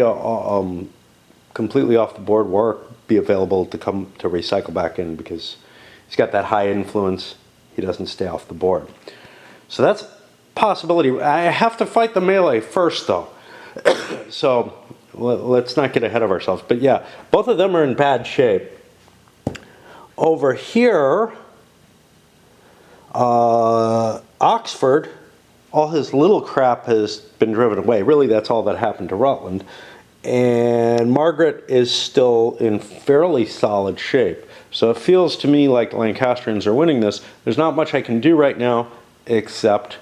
completely off the board. Warwick be available to come to recycle back in because he's got that high influence. He doesn't stay off the board. So that's a possibility. I have to fight the melee first, though. So let's not get ahead of ourselves. But yeah, both of them are in bad shape. Over here, Oxford, all his little crap has been driven away. Really, that's all that happened to Rutland. And Margaret is still in fairly solid shape. So it feels to me like the Lancastrians are winning this. There's not much I can do right now except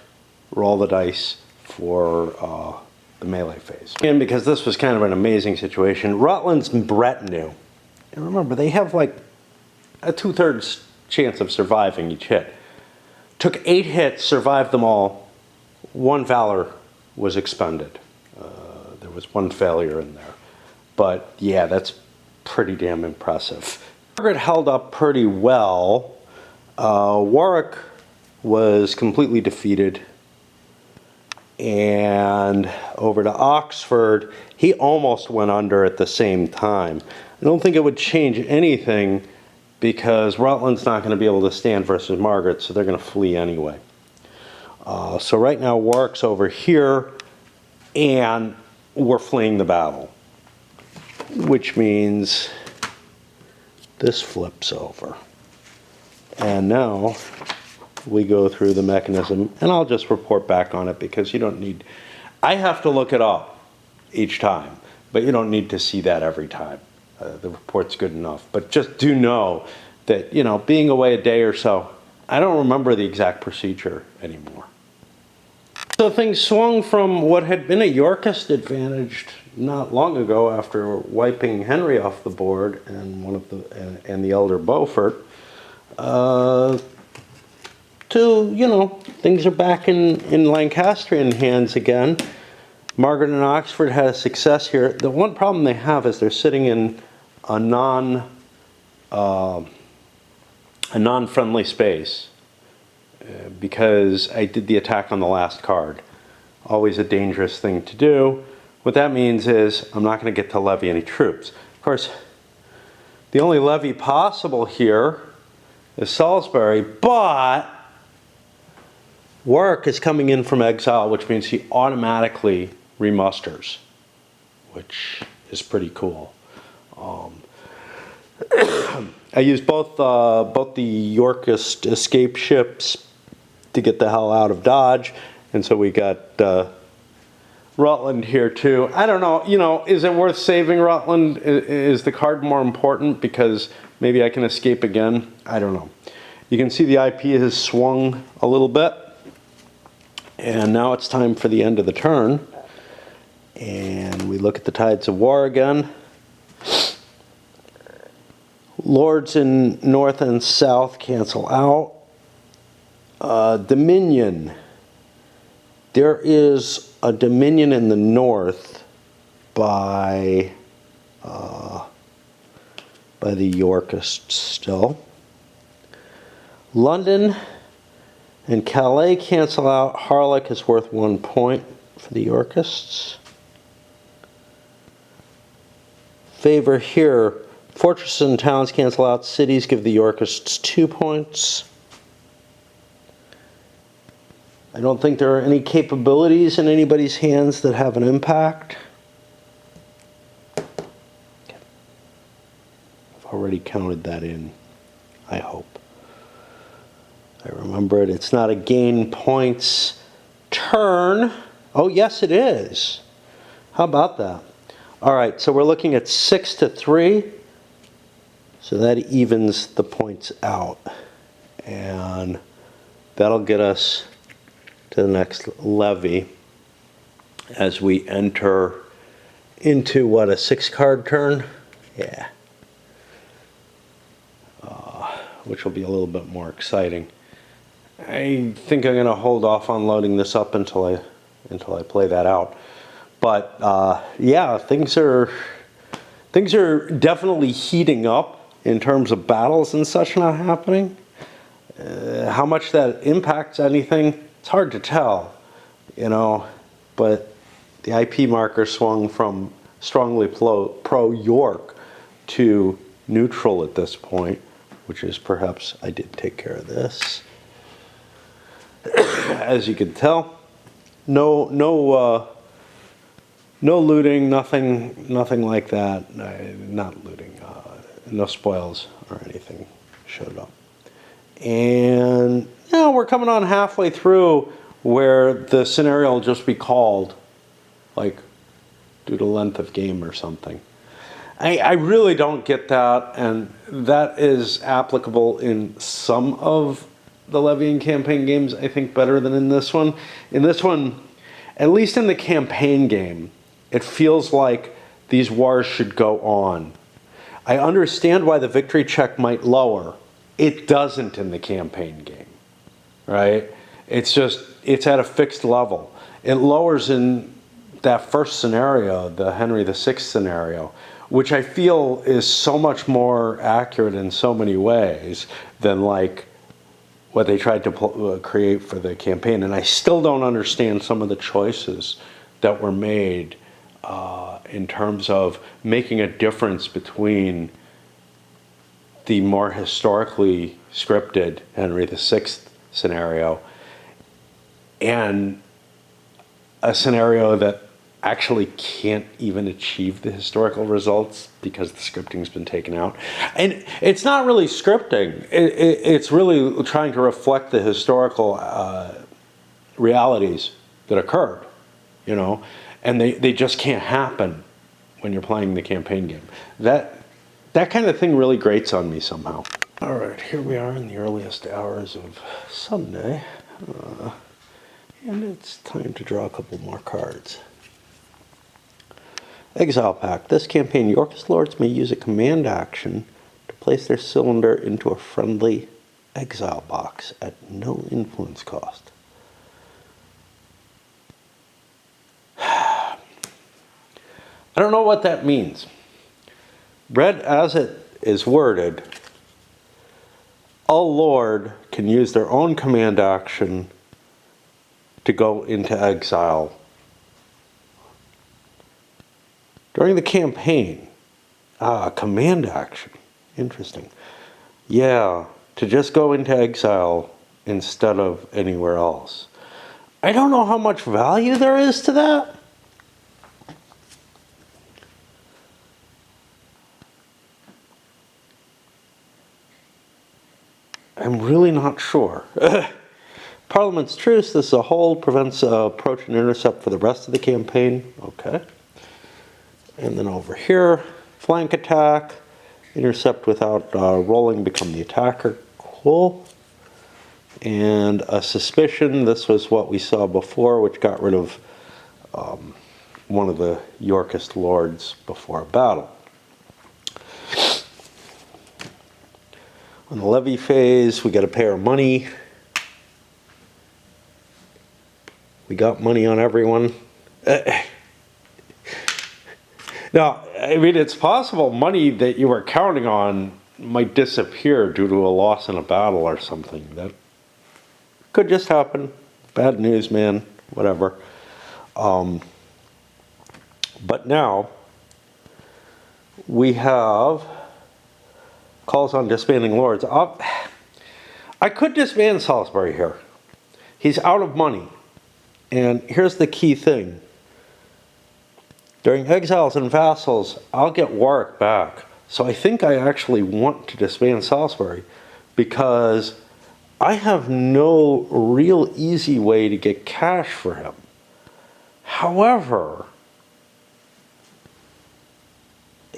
roll the dice for the melee phase. And because this was kind of an amazing situation, Rutland's retinue, and remember, they have like a 2/3 chance of surviving each hit. Took 8 hits, survived them all. 1 valor was expended. There was 1 failure in there. But yeah, that's pretty damn impressive. Margaret held up pretty well. Warwick was completely defeated. And over to Oxford, he almost went under at the same time. I don't think it would change anything because Rutland's not going to be able to stand versus Margaret, so they're going to flee anyway. So right now Warwick's over here, and we're fleeing the battle, which means this flips over. And now we go through the mechanism, and I'll just report back on it because you don't need, I have to look it up each time, but you don't need to see that every time. The report's good enough. But just do know that, you know, being away a day or so, I don't remember the exact procedure anymore. So things swung from what had been a Yorkist advantage not long ago after wiping Henry off the board and the elder Beaufort, to, you know, things are back in Lancastrian hands again. Margaret and Oxford had a success here. The one problem they have is they're sitting in a non-friendly space because I did the attack on the last card. Always a dangerous thing to do. What that means is I'm not going to get to levy any troops. Of course, the only levy possible here is Salisbury, but Warwick is coming in from exile, which means he automatically remusters, which is pretty cool. I used both the Yorkist escape ships to get the hell out of Dodge, and so we got Rutland here too. I don't know, is it worth saving Rutland? Is the card more important because maybe I can escape again? I don't know. You can see the IP has swung a little bit. And now it's time for the end of the turn. And we look at the Tides of War again. Lords in north and south cancel out. Dominion. There is a Dominion in the north by the Yorkists still. London and Calais cancel out. Harlech is worth 1 point for the Yorkists. Favor here. Fortresses and towns cancel out. Cities give the Yorkists 2 points. I don't think there are any capabilities in anybody's hands that have an impact. I've already counted that in, I hope. I remember it. It's not a gain points turn. Oh, yes, it is. How about that? All right, so we're looking at 6-3. So that evens the points out. And that'll get us to the next levy as we enter into, what, a 6-card turn? Yeah. Which will be a little bit more exciting. I think I'm going to hold off on loading this up until I play that out. But yeah, things are definitely heating up in terms of battles and such not happening. How much that impacts anything, it's hard to tell, but the IP marker swung from strongly pro-York to neutral at this point, which is perhaps I did take care of this. As you can tell, no looting, nothing like that. Not looting, no spoils or anything showed up. And we're coming on halfway through where the scenario will just be called, like due to length of game or something. I really don't get that, and that is applicable in some of the levy and campaign games, I think, better than in this one. In this one, at least in the campaign game, it feels like these wars should go on. I understand why the victory check might lower. It doesn't in the campaign game, right? It's at a fixed level. It lowers in that first scenario, the Henry VI scenario, which I feel is so much more accurate in so many ways than like what they tried to create for the campaign. And I still don't understand some of the choices that were made in terms of making a difference between the more historically scripted Henry VI scenario and a scenario that actually can't even achieve the historical results because the scripting's been taken out. And it's not really scripting. It's really trying to reflect the historical realities that occurred, and they just can't happen when you're playing the campaign game. That kind of thing really grates on me somehow. All right, here we are in the earliest hours of Sunday. And it's time to draw a couple more cards. Exile Pact. This campaign, Yorkist Lords may use a command action to place their cylinder into a friendly exile box at no influence cost. I don't know what that means. Read as it is worded, a lord can use their own command action to go into exile. During the campaign, command action, interesting. Yeah, to just go into exile instead of anywhere else. I don't know how much value there is to that. I'm really not sure. Parliament's truce, this is a hold, prevents approach and intercept for the rest of the campaign. Okay. And then over here, flank attack, intercept without rolling, become the attacker. Cool. And a suspicion, this was what we saw before, which got rid of one of the Yorkist lords before a battle. On the levy phase, we got to pay our money. We got money on everyone. Now, I mean, it's possible money that you were counting on might disappear due to a loss in a battle or something. That could just happen. Bad news, man. Whatever. But now, we have calls on disbanding lords. I could disband Salisbury here. He's out of money. And here's the key thing. During exiles and vassals, I'll get Warwick back. So I think I actually want to disband Salisbury because I have no real easy way to get cash for him. However,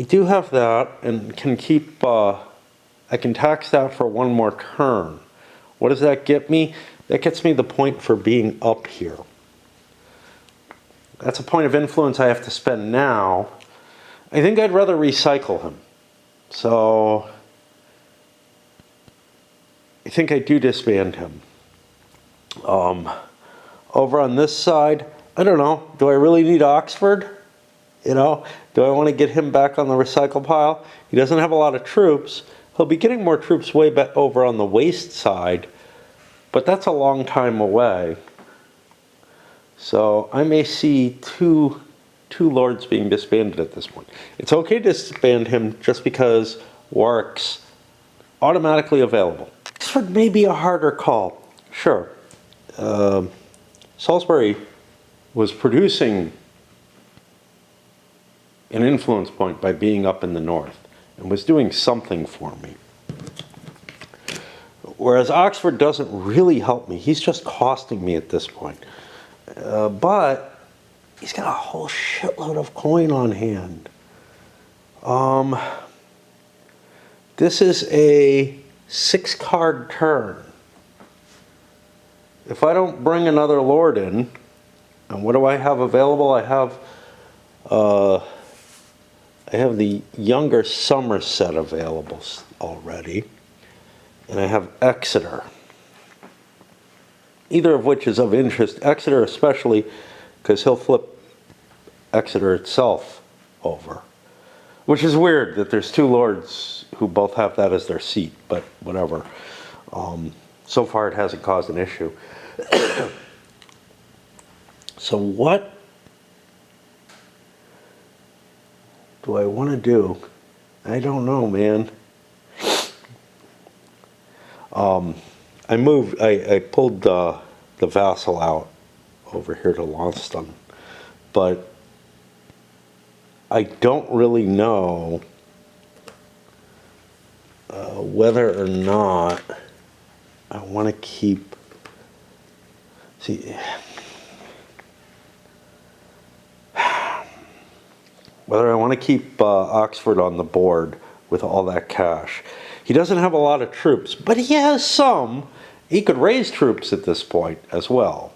I do have that and can keep, I can tax that for one more turn. What does that get me? That gets me the point for being up here. That's a point of influence I have to spend now. I think I'd rather recycle him. So I think I do disband him. Over on this side, I don't know. Do I really need Oxford? You know, do I want to get him back on the recycle pile? He doesn't have a lot of troops. He'll be getting more troops way back over on the west side, but that's a long time away. So I may see two lords being disbanded at this point. It's okay to disband him just because Warwick's automatically available. Oxford may be a harder call. Sure. Salisbury was producing an influence point by being up in the north and was doing something for me. Whereas Oxford doesn't really help me. He's just costing me at this point. But he's got a whole shitload of coin on hand. This is a 6-card turn. If I don't bring another lord in, and what do I have available? I have the younger Somerset available already, and I have Exeter. Either of which is of interest. Exeter especially, because he'll flip Exeter itself over. Which is weird that there's two lords who both have that as their seat, but whatever. So far it hasn't caused an issue. So what do I want to do? I don't know, man. I pulled the vassal out over here to Launceston, but I don't really know whether or not I want to keep, whether I want to keep Oxford on the board with all that cash. He doesn't have a lot of troops, but he has some. He could raise troops at this point as well.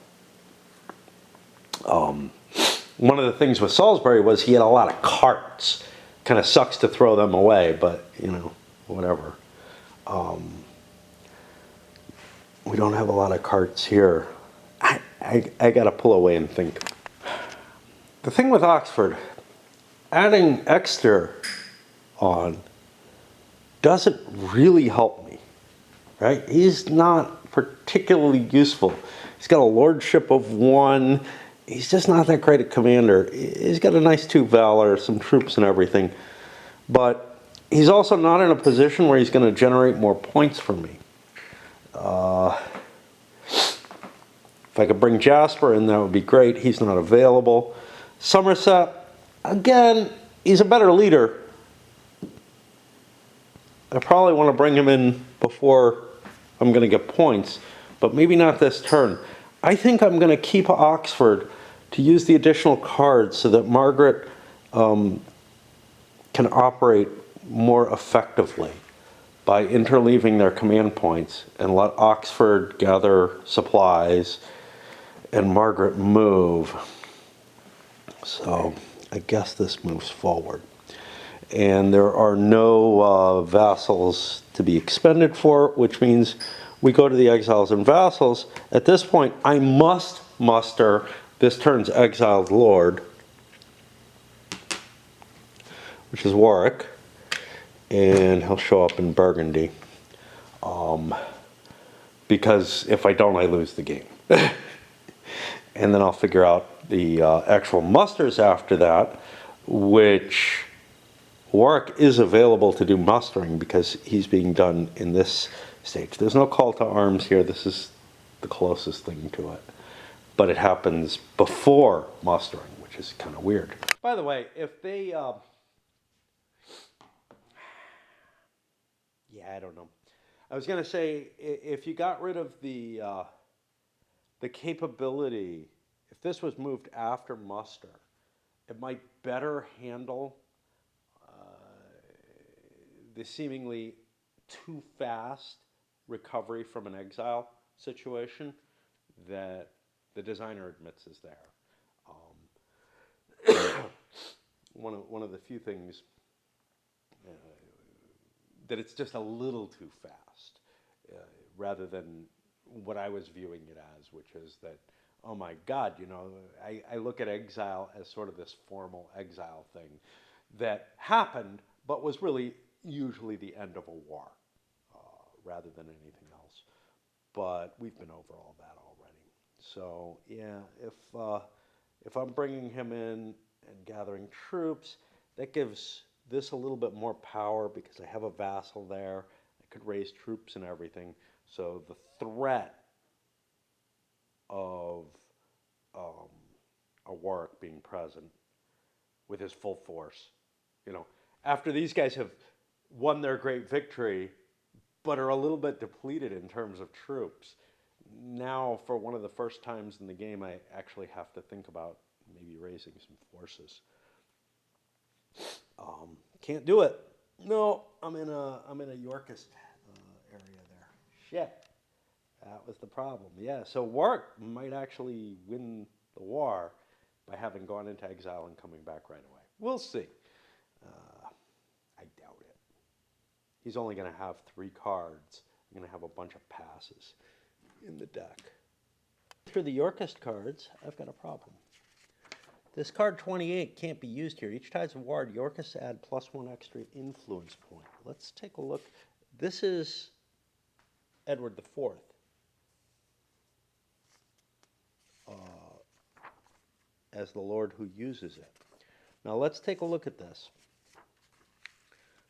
One of the things with Salisbury was he had a lot of carts. Kind of sucks to throw them away, but, you know, whatever. We don't have a lot of carts here. I got to pull away and think. The thing with Oxford, adding Exeter on doesn't really help me, right? He's not particularly useful. He's got a lordship of 1. He's just not that great a commander. He's got a nice 2 valor, some troops and everything. But he's also not in a position where he's going to generate more points for me. If I could bring Jasper in, that would be great. He's not available. Somerset, again, he's a better leader. I probably want to bring him in before I'm going to get points. but maybe not this turn. I think I'm going to keep Oxford to use the additional cards so that Margaret can operate more effectively by interleaving their command points and let Oxford gather supplies and Margaret move. So I guess this moves forward. And there are no vassals to be expended for, which means we go to the exiles and vassals. At this point, I must muster this turn's exiled lord, which is Warwick, and he'll show up in Burgundy. Because if I don't, I lose the game. And then I'll figure out the actual musters after that, which Warwick is available to do mustering because he's being done in this stage. There's no call to arms here. This is the closest thing to it. But it happens before mustering, which is kind of weird. By the way, if they... yeah, I don't know. I was going to say, if you got rid of the capability, if this was moved after muster, it might better handle the seemingly too fast recovery from an exile situation that the designer admits is there. One of the few things that it's just a little too fast, rather than what I was viewing it as, which is that, oh my God, I look at exile as sort of this formal exile thing that happened, but was really usually the end of a war, rather than anything else. But we've been over all that already. So yeah, if I'm bringing him in and gathering troops, that gives this a little bit more power because I have a vassal there. I could raise troops and everything. So the threat of a Warwick being present with his full force, after these guys have won their great victory, but are a little bit depleted in terms of troops. Now, for one of the first times in the game, I actually have to think about maybe raising some forces. Can't do it. No, I'm in a Yorkist area there. Shit, that was the problem. Yeah, so Warwick might actually win the war by having gone into exile and coming back right away. We'll see. I doubt it. He's only going to have 3 cards. I'm going to have a bunch of passes in the deck. For the Yorkist cards, I've got a problem. This card 28 can't be used here. Each tide's a ward, Yorkists add +1 extra influence point. Let's take a look. This is Edward IV. As the lord who uses it. Now let's take a look at this.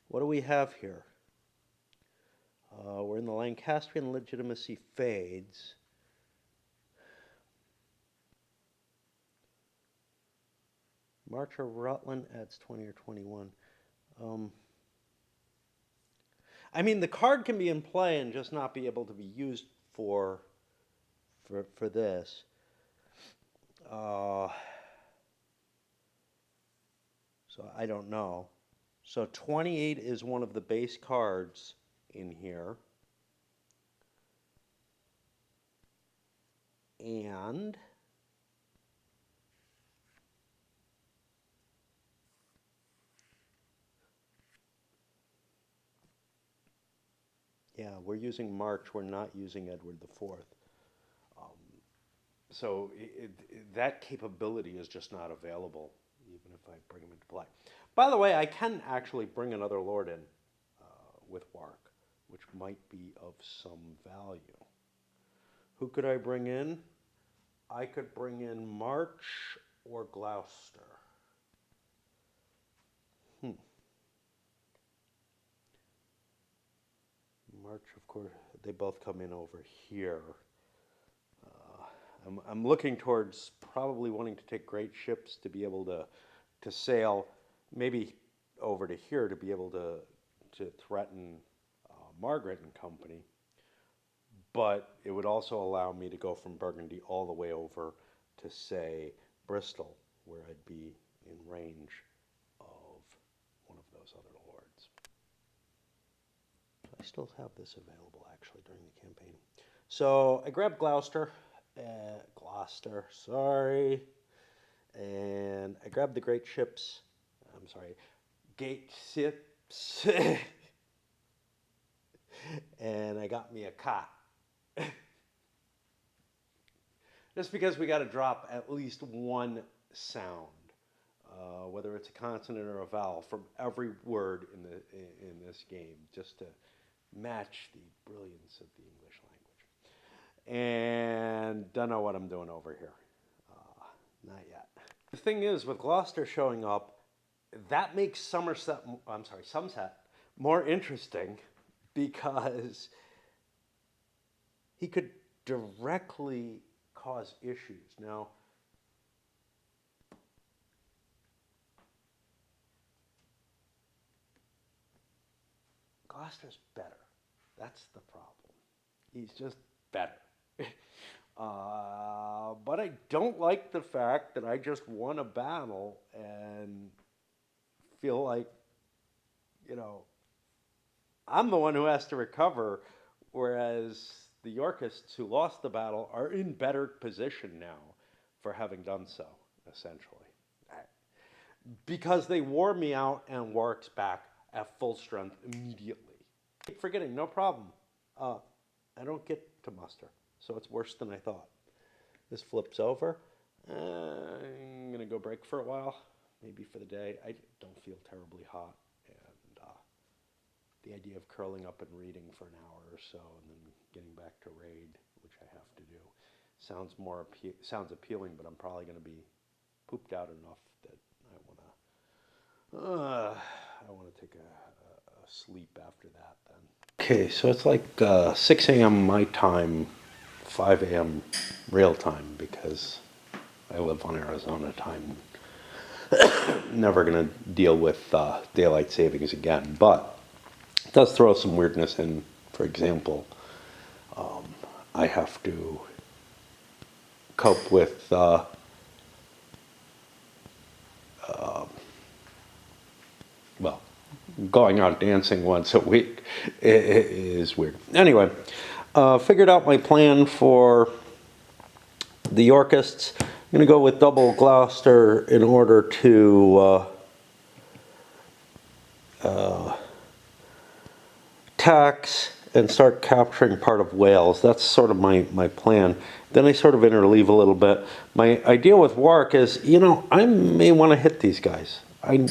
What do we have here? We're in the Lancastrian legitimacy fades. March or Rutland adds 20 or 21. I mean, the card can be in play and just not be able to be used for this. So I don't know. So 28 is one of the base cards in here. And yeah, we're using March. We're not using Edward IV. So that capability is just not available, even if I bring him into play. By the way, I can actually bring another lord in with Warwick, which might be of some value. Who could I bring in? I could bring in March or Gloucester. March, of course, they both come in over here. I'm looking towards probably wanting to take great ships to be able to sail, maybe over to here to be able to threaten Margaret and company. but it would also allow me to go from Burgundy all the way over to, say, Bristol, where I'd be in range of one of those other lords. I still have this available, actually, during the campaign. So I grabbed Gloucester, sorry, and I grabbed the great ships, I'm sorry, gate ships, and I got me a cot. Just because we got to drop at least one sound, whether it's a consonant or a vowel, from every word in this game, just to match the brilliance of the English language. And don't know what I'm doing over here. Not yet. The thing is, with Gloucester showing up, that makes Somerset more interesting, because he could directly cause issues. Now, Gloucester's better. That's the problem. He's just better. But I don't like the fact that I just won a battle and feel like, you know, I'm the one who has to recover, whereas the Yorkists who lost the battle are in better position now for having done so, essentially. Because they wore me out and Warwick's back at full strength immediately. Keep forgetting, no problem. I don't get to muster, so it's worse than I thought. This flips over. I'm going to go break for a while, maybe for the day. I don't feel terribly hot, and the idea of curling up and reading for an hour or so and then getting back to raid, which I have to do, sounds appealing, but I'm probably going to be pooped out enough that I want to take a sleep after that then. Okay, so it's like 6 a.m. my time, 5 a.m. real time, because I live on Arizona time. Never going to deal with daylight savings again, but it does throw some weirdness in. For example, I have to cope with well, going out dancing once a week is weird. Anyway, figured out my plan for the Yorkists. I'm going to go with double Gloucester in order to tax and start capturing part of Wales. That's sort of my plan. Then I sort of interleave a little bit. My idea with Warwick is, you know, I may want to hit these guys. I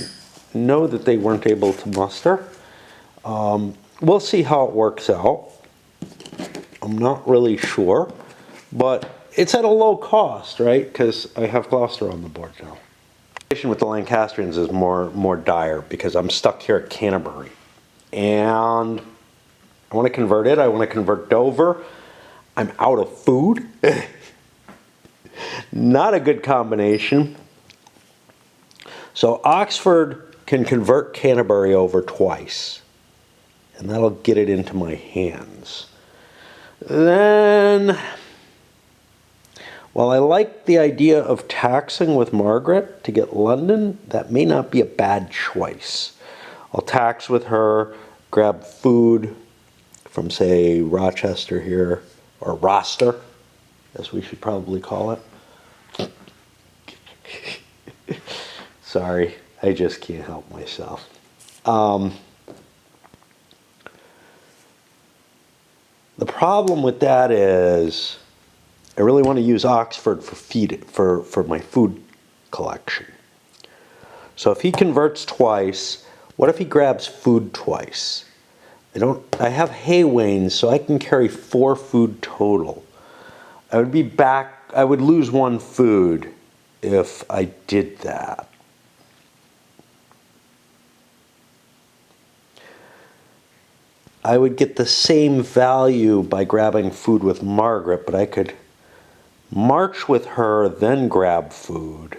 know that they weren't able to muster. We'll see how it works out. I'm not really sure, but it's at a low cost, right? Because I have Gloucester on the board now. The situation with the Lancastrians is more dire, because I'm stuck here at Canterbury, and I want to convert it. I want to convert Dover. I'm out of food. Not a good combination. So Oxford can convert Canterbury over twice, and that'll get it into my hands. Then, while I like the idea of taxing with Margaret to get London, that may not be a bad choice. I'll tax with her, grab food from, say, Rochester here, or Roster, as we should probably call it. Sorry, I just can't help myself. The problem with that is I really want to use Oxford for my food collection. So if he converts twice, what if he grabs food twice? I have Haywains, so I can carry 4 food total. I would lose 1 food if I did that. I would get the same value by grabbing food with Margaret, but I could march with her, then grab food.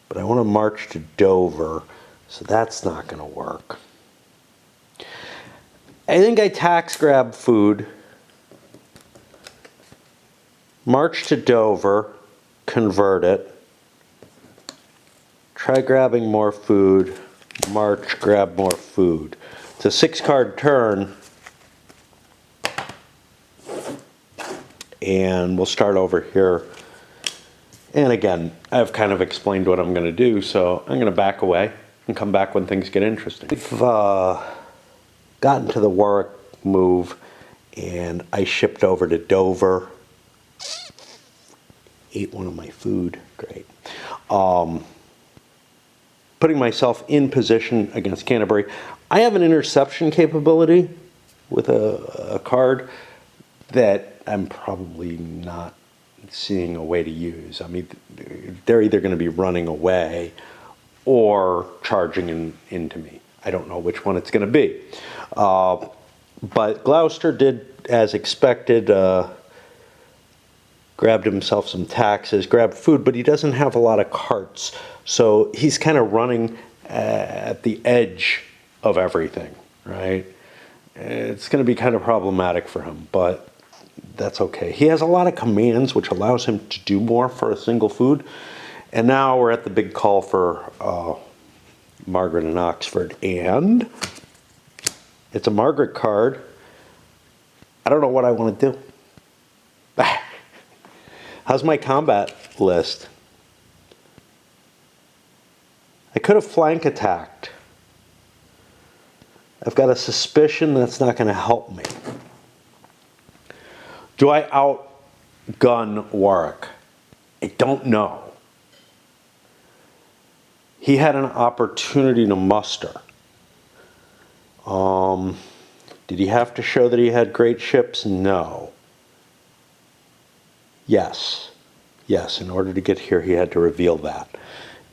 But I want to march to Dover, so that's not going to work. I think I tax grab food, march to Dover, convert it, try grabbing more food, march, grab more food. It's a 6-card turn, and we'll start over here. And again, I've kind of explained what I'm going to do, so I'm going to back away and come back when things get interesting. We've gotten to the Warwick move, and I shipped over to Dover. Ate one of my food, great. Putting myself in position against Canterbury. I have an interception capability with a card that I'm probably not seeing a way to use. I mean, they're either going to be running away or charging into me. I don't know which one it's going to be. But Gloucester did as expected, grabbed himself some taxes, grabbed food, but he doesn't have a lot of carts. So he's kind of running at the edge of everything, right? It's going to be kind of problematic for him, but that's okay. He has a lot of commands, which allows him to do more for a single food. And now we're at the big call for Margaret and Oxford. And it's a Margaret card. I don't know what I want to do. How's my combat list? I could have flank attacked. I've got a suspicion that's not going to help me. Do I outgun Warwick? I don't know. He had an opportunity to muster. Did he have to show that he had great ships? No. Yes. Yes, in order to get here, he had to reveal that.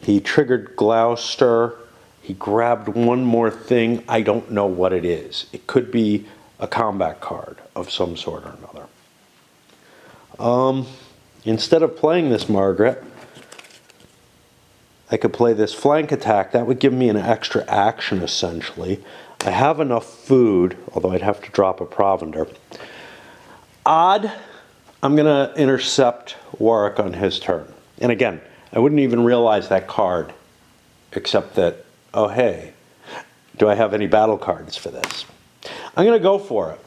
He triggered Gloucester. He grabbed one more thing. I don't know what it is. It could be a combat card of some sort or another. Instead of playing this Margaret, I could play this flank attack. That would give me an extra action, essentially. I have enough food, although I'd have to drop a provender. Odd, I'm going to intercept Warwick on his turn. And again, I wouldn't even realize that card, except that, oh hey, do I have any battle cards for this? I'm going to go for it.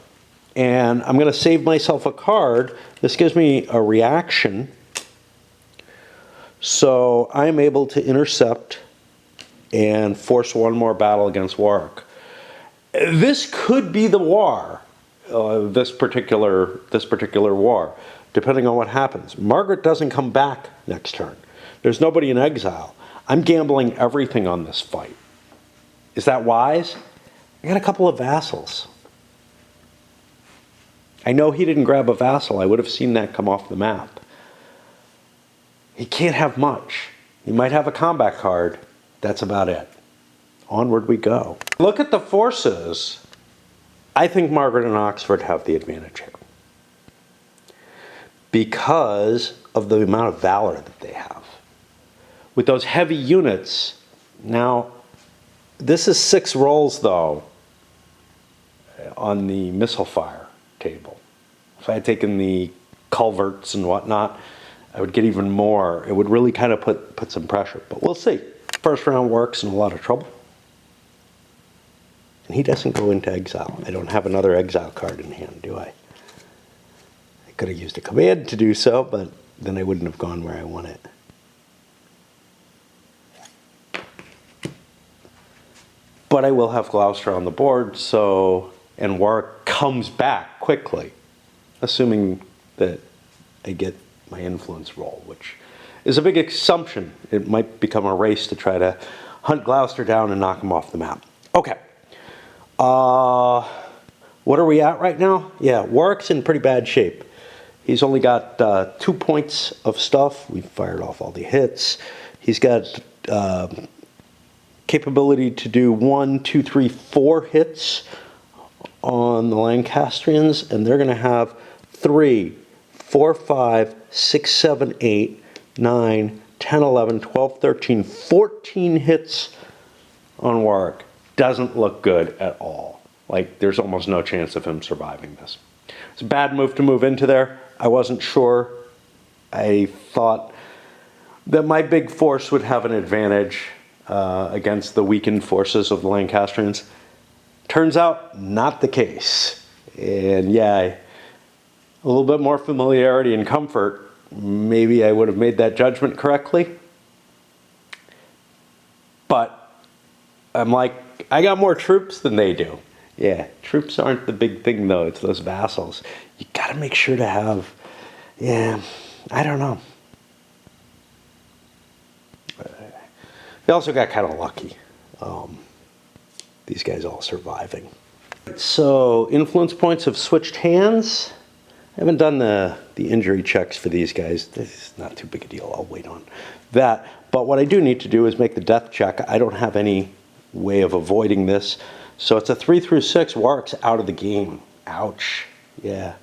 And I'm going to save myself a card. This gives me a reaction. So I'm able to intercept and force one more battle against Warwick. This could be the war, this particular war, depending on what happens. Margaret doesn't come back next turn. There's nobody in exile. I'm gambling everything on this fight. Is that wise? I got a couple of vassals. I know he didn't grab a vassal. I would have seen that come off the map. He can't have much. He might have a combat card. That's about it. Onward we go. Look at the forces. I think Margaret and Oxford have the advantage here, because of the amount of valor that they have. With those heavy units, now, this is 6 rolls, though, on the missile fire table. If I had taken the culverts and whatnot, I would get even more. It would really kind of put some pressure, but we'll see. First round works in a lot of trouble. And he doesn't go into exile. I don't have another exile card in hand, do I? I could have used a command to do so, but then I wouldn't have gone where I want it. But I will have Gloucester on the board, so, and Warwick comes back quickly, assuming that I get my influence roll, which is a big assumption. It might become a race to try to hunt Gloucester down and knock him off the map. Okay. What are we at right now? Yeah, Warwick's in pretty bad shape. He's only got 2 points of stuff. We've fired off all the hits. He's got capability to do 1, 2, 3, 4 hits on the Lancastrians, and they're going to have 3, 4, 5, 6, 7, 8, 9, 10, 11, 12, 13, 14 hits on Warwick. Doesn't look good at all. Like, there's almost no chance of him surviving this. It's a bad move to move into there. I wasn't sure I thought that my big force would have an advantage against the weakened forces of the Lancastrians. Turns out, not the case. And yeah, a little bit more familiarity and comfort, maybe I would have made that judgment correctly. But I'm like, I got more troops than they do. Yeah, troops aren't the big thing though, it's those vassals. You gotta make sure to have, yeah, I don't know. They also got kind of lucky. These guys all surviving. So influence points have switched hands. I haven't done the injury checks for these guys. This is not too big a deal. I'll wait on that. But what I do need to do is make the death check. I don't have any way of avoiding this. So it's a 3 through 6. Warwick's out of the game. Ouch. Yeah.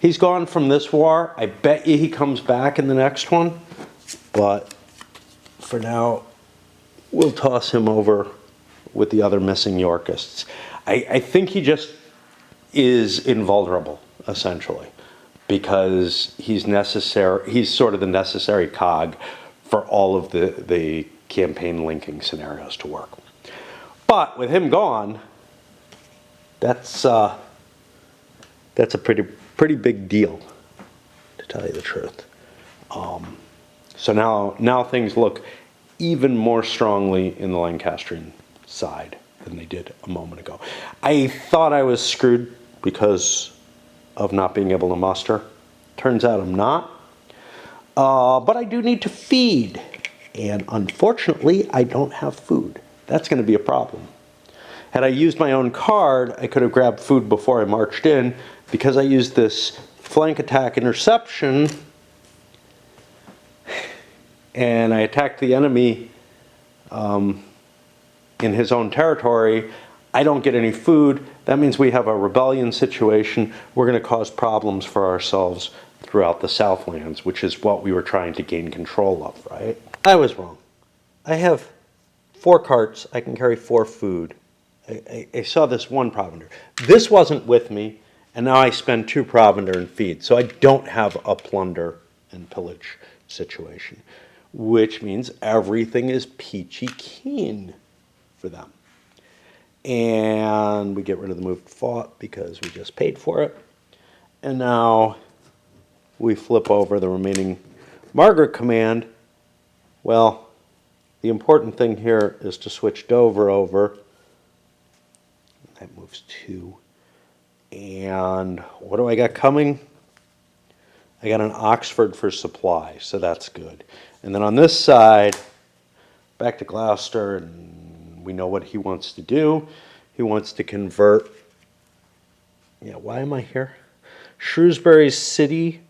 He's gone from this war. I bet you he comes back in the next one. But for now, we'll toss him over with the other missing Yorkists. I think he just is invulnerable, essentially, because he's necessary. He's sort of the necessary cog for all of the campaign linking scenarios to work. But with him gone, that's a pretty big deal, to tell you the truth. So now things look even more strongly in the Lancastrian side than they did a moment ago. I thought I was screwed because of not being able to muster. Turns out I'm not. But I do need to feed. And unfortunately, I don't have food. That's going to be a problem. Had I used my own card, I could have grabbed food before I marched in. Because I used this flank attack interception, and I attacked the enemy in his own territory, I don't get any food. That means we have a rebellion situation. We're going to cause problems for ourselves throughout the Southlands, which is what we were trying to gain control of, right? I was wrong. I have 4 carts. I can carry 4 food. I saw this 1 provender. This wasn't with me, and now I spend 2 provender and feed. So I don't have a plunder and pillage situation, which means everything is peachy keen for them. And we get rid of the moved fought because we just paid for it. And now we flip over the remaining Margaret command. Well, the important thing here is to switch Dover over. That moves 2. And what do I got coming? I got an Oxford for supply, so that's good. And then on this side, back to Gloucester, and we know what he wants to do. He wants to convert, yeah, why am I here? Shrewsbury City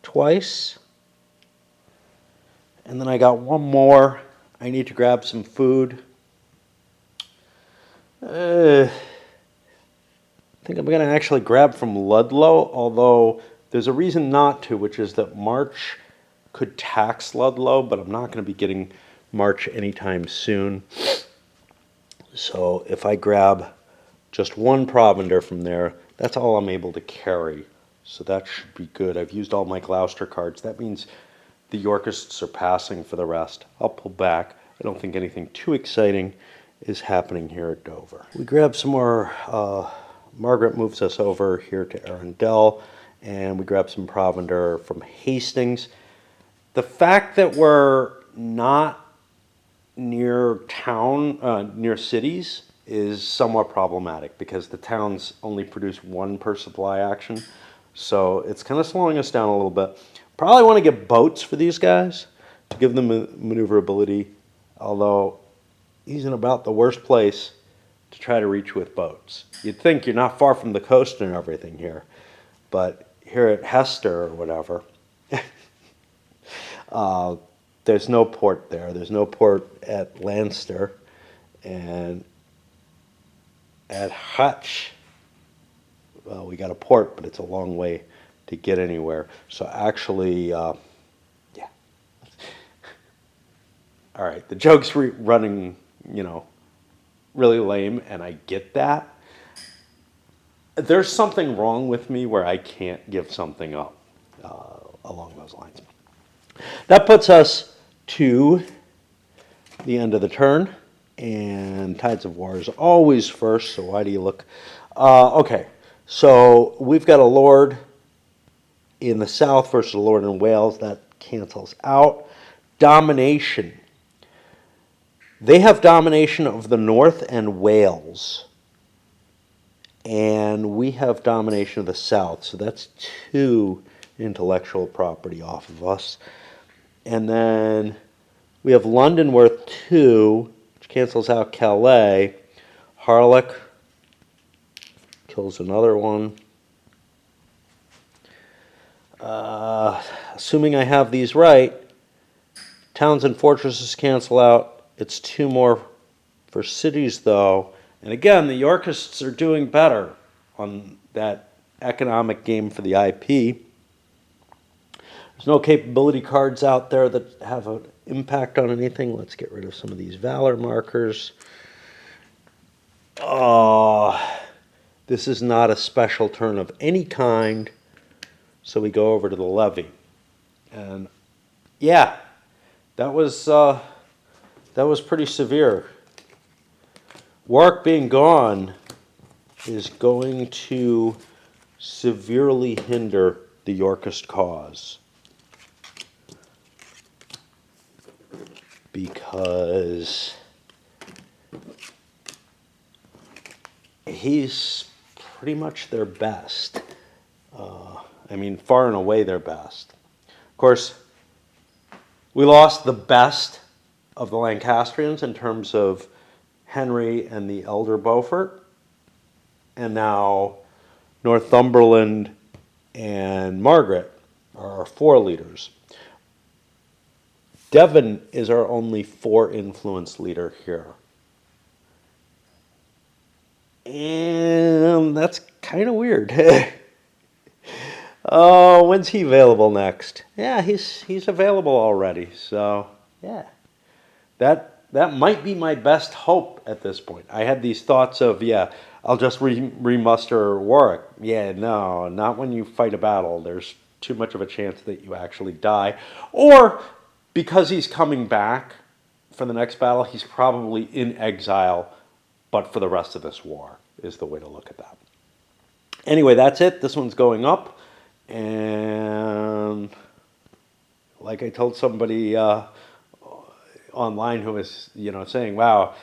twice. And then I got 1 more. I need to grab some food. I think I'm going to actually grab from Ludlow, although there's a reason not to, which is that March could tax Ludlow, but I'm not going to be getting March anytime soon. So if I grab just 1 provender from there, that's all I'm able to carry. So that should be good. I've used all my Gloucester cards. That means the Yorkists are passing for the rest. I'll pull back. I don't think anything too exciting is happening here at Dover. We grab some more. Margaret moves us over here to Arundel, and we grab some provender from Hastings. The fact that we're not near town, near cities, is somewhat problematic because the towns only produce 1 per supply action. So it's kind of slowing us down a little bit. Probably want to get boats for these guys to give them maneuverability, although he's in about the worst place to try to reach with boats. You'd think you're not far from the coast and everything here, but here at Hester or whatever, there's no port there. There's no port at Lancaster, and at Hutch, well, we got a port, but it's a long way to get anywhere. So actually, yeah. All right, the joke's running, really lame, and I get that. there's something wrong with me where I can't give something up along those lines. That puts us to the end of the turn, and Tides of War is always first, so why do you look? Okay, so we've got a lord in the south versus a lord in Wales. That cancels out. Domination. They have domination of the north and Wales, and we have domination of the south, so that's 2 intellectual property off of us. And then we have London worth 2, which cancels out Calais. Harlech kills another one. Assuming I have these right, towns and fortresses cancel out. It's 2 more for cities, though. And again, the Yorkists are doing better on that economic game for the IP. There's no capability cards out there that have an impact on anything. Let's get rid of some of these valor markers. This is not a special turn of any kind, so we go over to the levy. And yeah, that was pretty severe. Warwick being gone is going to severely hinder the Yorkist cause, because he's pretty much their best. I mean, far and away their best. Of course, we lost the best of the Lancastrians in terms of Henry and the elder Beaufort, and now Northumberland and Margaret are our 4 leaders. Devon is our only 4 influence leader here. And that's kind of weird. Oh, when's he available next? Yeah, he's available already. So, yeah. That might be my best hope at this point. I had these thoughts of, yeah, I'll just remuster Warwick. Yeah, no, not when you fight a battle. There's too much of a chance that you actually die. Or because he's coming back for the next battle, he's probably in exile, but for the rest of this war is the way to look at that. Anyway, that's it. This one's going up. And like I told somebody online who was, saying, wow,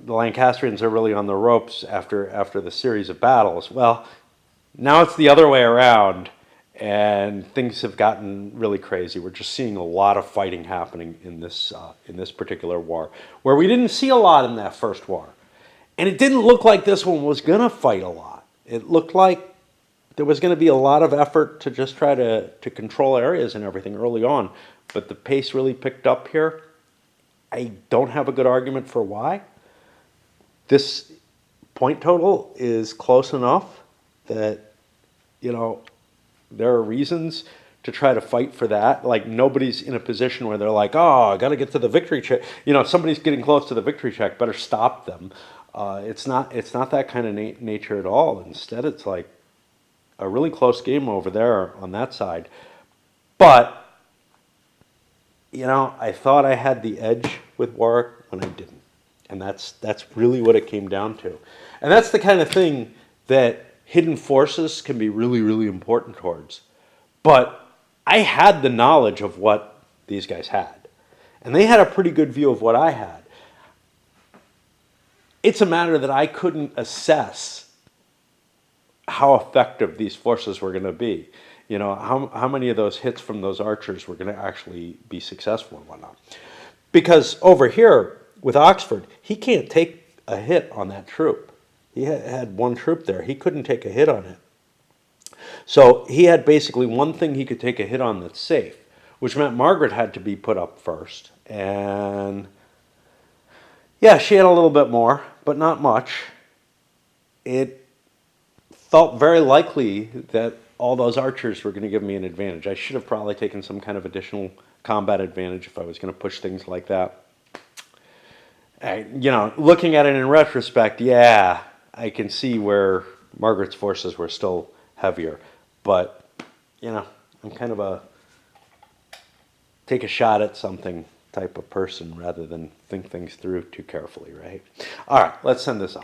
the Lancastrians are really on the ropes after the series of battles. Well, now it's the other way around, and things have gotten really crazy. We're just seeing a lot of fighting happening in this particular war, where we didn't see a lot in that first war. And it didn't look like this one was going to fight a lot. It looked like there was going to be a lot of effort to just try to control areas and everything early on. But the pace really picked up here. I don't have a good argument for why. This point total is close enough that, there are reasons to try to fight for that. Like, nobody's in a position where they're like, oh, I got to get to the victory check. Somebody's getting close to the victory check, better stop them. It's not that kind of nature at all. Instead, it's like a really close game over there on that side. But, I thought I had the edge with Warwick when I didn't. And that's really what it came down to. And that's the kind of thing that hidden forces can be really, really important towards. But I had the knowledge of what these guys had. And they had a pretty good view of what I had. It's a matter that I couldn't assess how effective these forces were going to be. How many of those hits from those archers were going to actually be successful and whatnot. Because over here with Oxford, he can't take a hit on that troop. He had 1 troop there. He couldn't take a hit on it. So he had basically one thing he could take a hit on that's safe, which meant Margaret had to be put up first. And yeah, she had a little bit more, but not much. It felt very likely that all those archers were going to give me an advantage. I should have probably taken some kind of additional combat advantage if I was going to push things like that. Looking at it in retrospect, yeah, I can see where Margaret's forces were still heavier. But, you know, I'm kind of a take a shot at something type of person rather than think things through too carefully, right? All right, let's send this out.